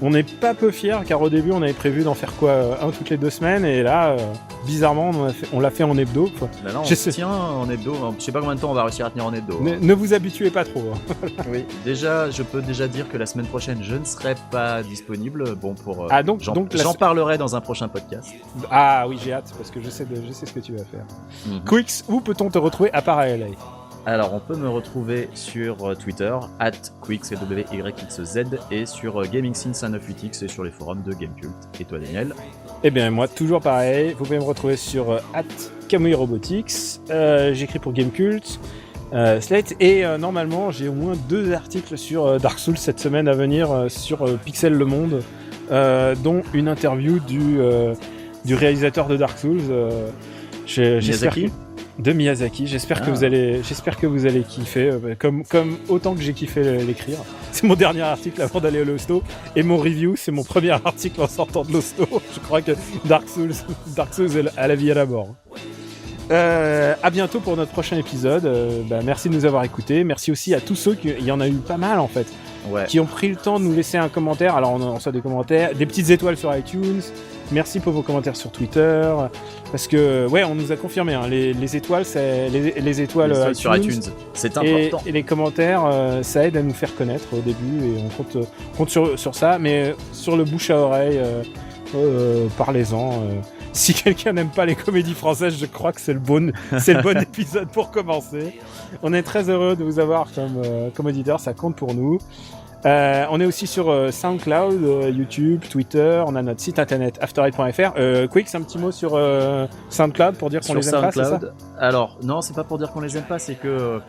D: On n'est pas peu fiers car au début on avait prévu d'en faire un toutes les 2 semaines et là bizarrement on l'a fait en hebdo.
E: Là on se tient en hebdo, je sais pas combien de temps on va réussir à tenir en hebdo.
D: Ne vous habituez pas trop.
E: Oui, déjà je peux déjà dire que la semaine prochaine je ne serai pas disponible. J'en parlerai dans un prochain podcast.
D: Ah oui, j'ai hâte parce que je sais ce que tu vas faire. Quix, où peut-on te retrouver à part à LA ?
E: Alors, on peut me retrouver sur Twitter, @quixwyxz, et sur Gaming Scene 988x et sur les forums de Gamecult. Et toi, Daniel ?
D: Eh bien, moi, toujours pareil. Vous pouvez me retrouver sur @kamui-robotics. J'écris pour Gamecult, Slate, et normalement, j'ai au moins 2 articles sur Dark Souls cette semaine à venir sur Pixel Le Monde, dont une interview du réalisateur de Dark Souls.
E: Miyazaki ?
D: De Miyazaki, j'espère que vous allez kiffer comme autant que j'ai kiffé l'écrire. C'est mon dernier article avant d'aller à l'hosto et mon review c'est mon premier article en sortant de l'hosto. Je crois que Dark Souls à la vie à la mort. À bientôt pour notre prochain épisode. Merci de nous avoir écoutés. Merci aussi à tous ceux il y en a eu pas mal en fait. Ouais. Qui ont pris le temps de nous laisser un commentaire. Alors on reçoit des commentaires, des petites étoiles sur iTunes. Merci pour vos commentaires sur Twitter, parce que on nous a confirmé les étoiles, c'est les étoiles iTunes,
E: sur iTunes, c'est important.
D: Et les commentaires, ça aide à nous faire connaître au début et on compte sur ça. Mais sur le bouche à oreille, parlez-en. Si quelqu'un n'aime pas les comédies françaises, je crois que c'est le bon épisode pour commencer. On est très heureux de vous avoir comme auditeur, ça compte pour nous. On est aussi sur SoundCloud, YouTube, Twitter, on a notre site internet after8.fr. Quicks, un petit mot sur SoundCloud pour dire qu'on les aime pas, c'est ça ?
E: Alors non, c'est pas pour dire qu'on les aime pas, c'est que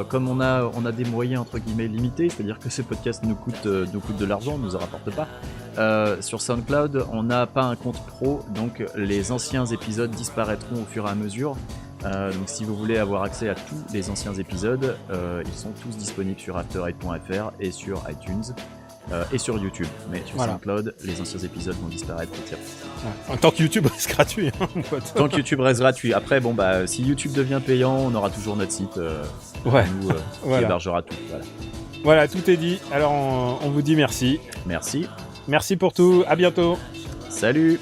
E: comme on a des moyens entre guillemets limités, c'est-à-dire que ce podcast nous coûte de l'argent, nous en rapporte pas. Sur SoundCloud, on n'a pas un compte pro, donc les anciens épisodes disparaîtront au fur et à mesure. Donc si vous voulez avoir accès à tous les anciens épisodes, ils sont tous disponibles sur after8.fr et sur iTunes et sur YouTube. Mais sur SoundCloud, les anciens épisodes vont disparaître petit à petit.
D: En tant que YouTube reste gratuit, hein, mon pote.
E: Tant que YouTube reste gratuit. Après, si YouTube devient payant, on aura toujours notre site qui hébergera tout.
D: Voilà, tout est dit. Alors on vous dit merci.
E: Merci.
D: Merci pour tout. À bientôt.
E: Salut.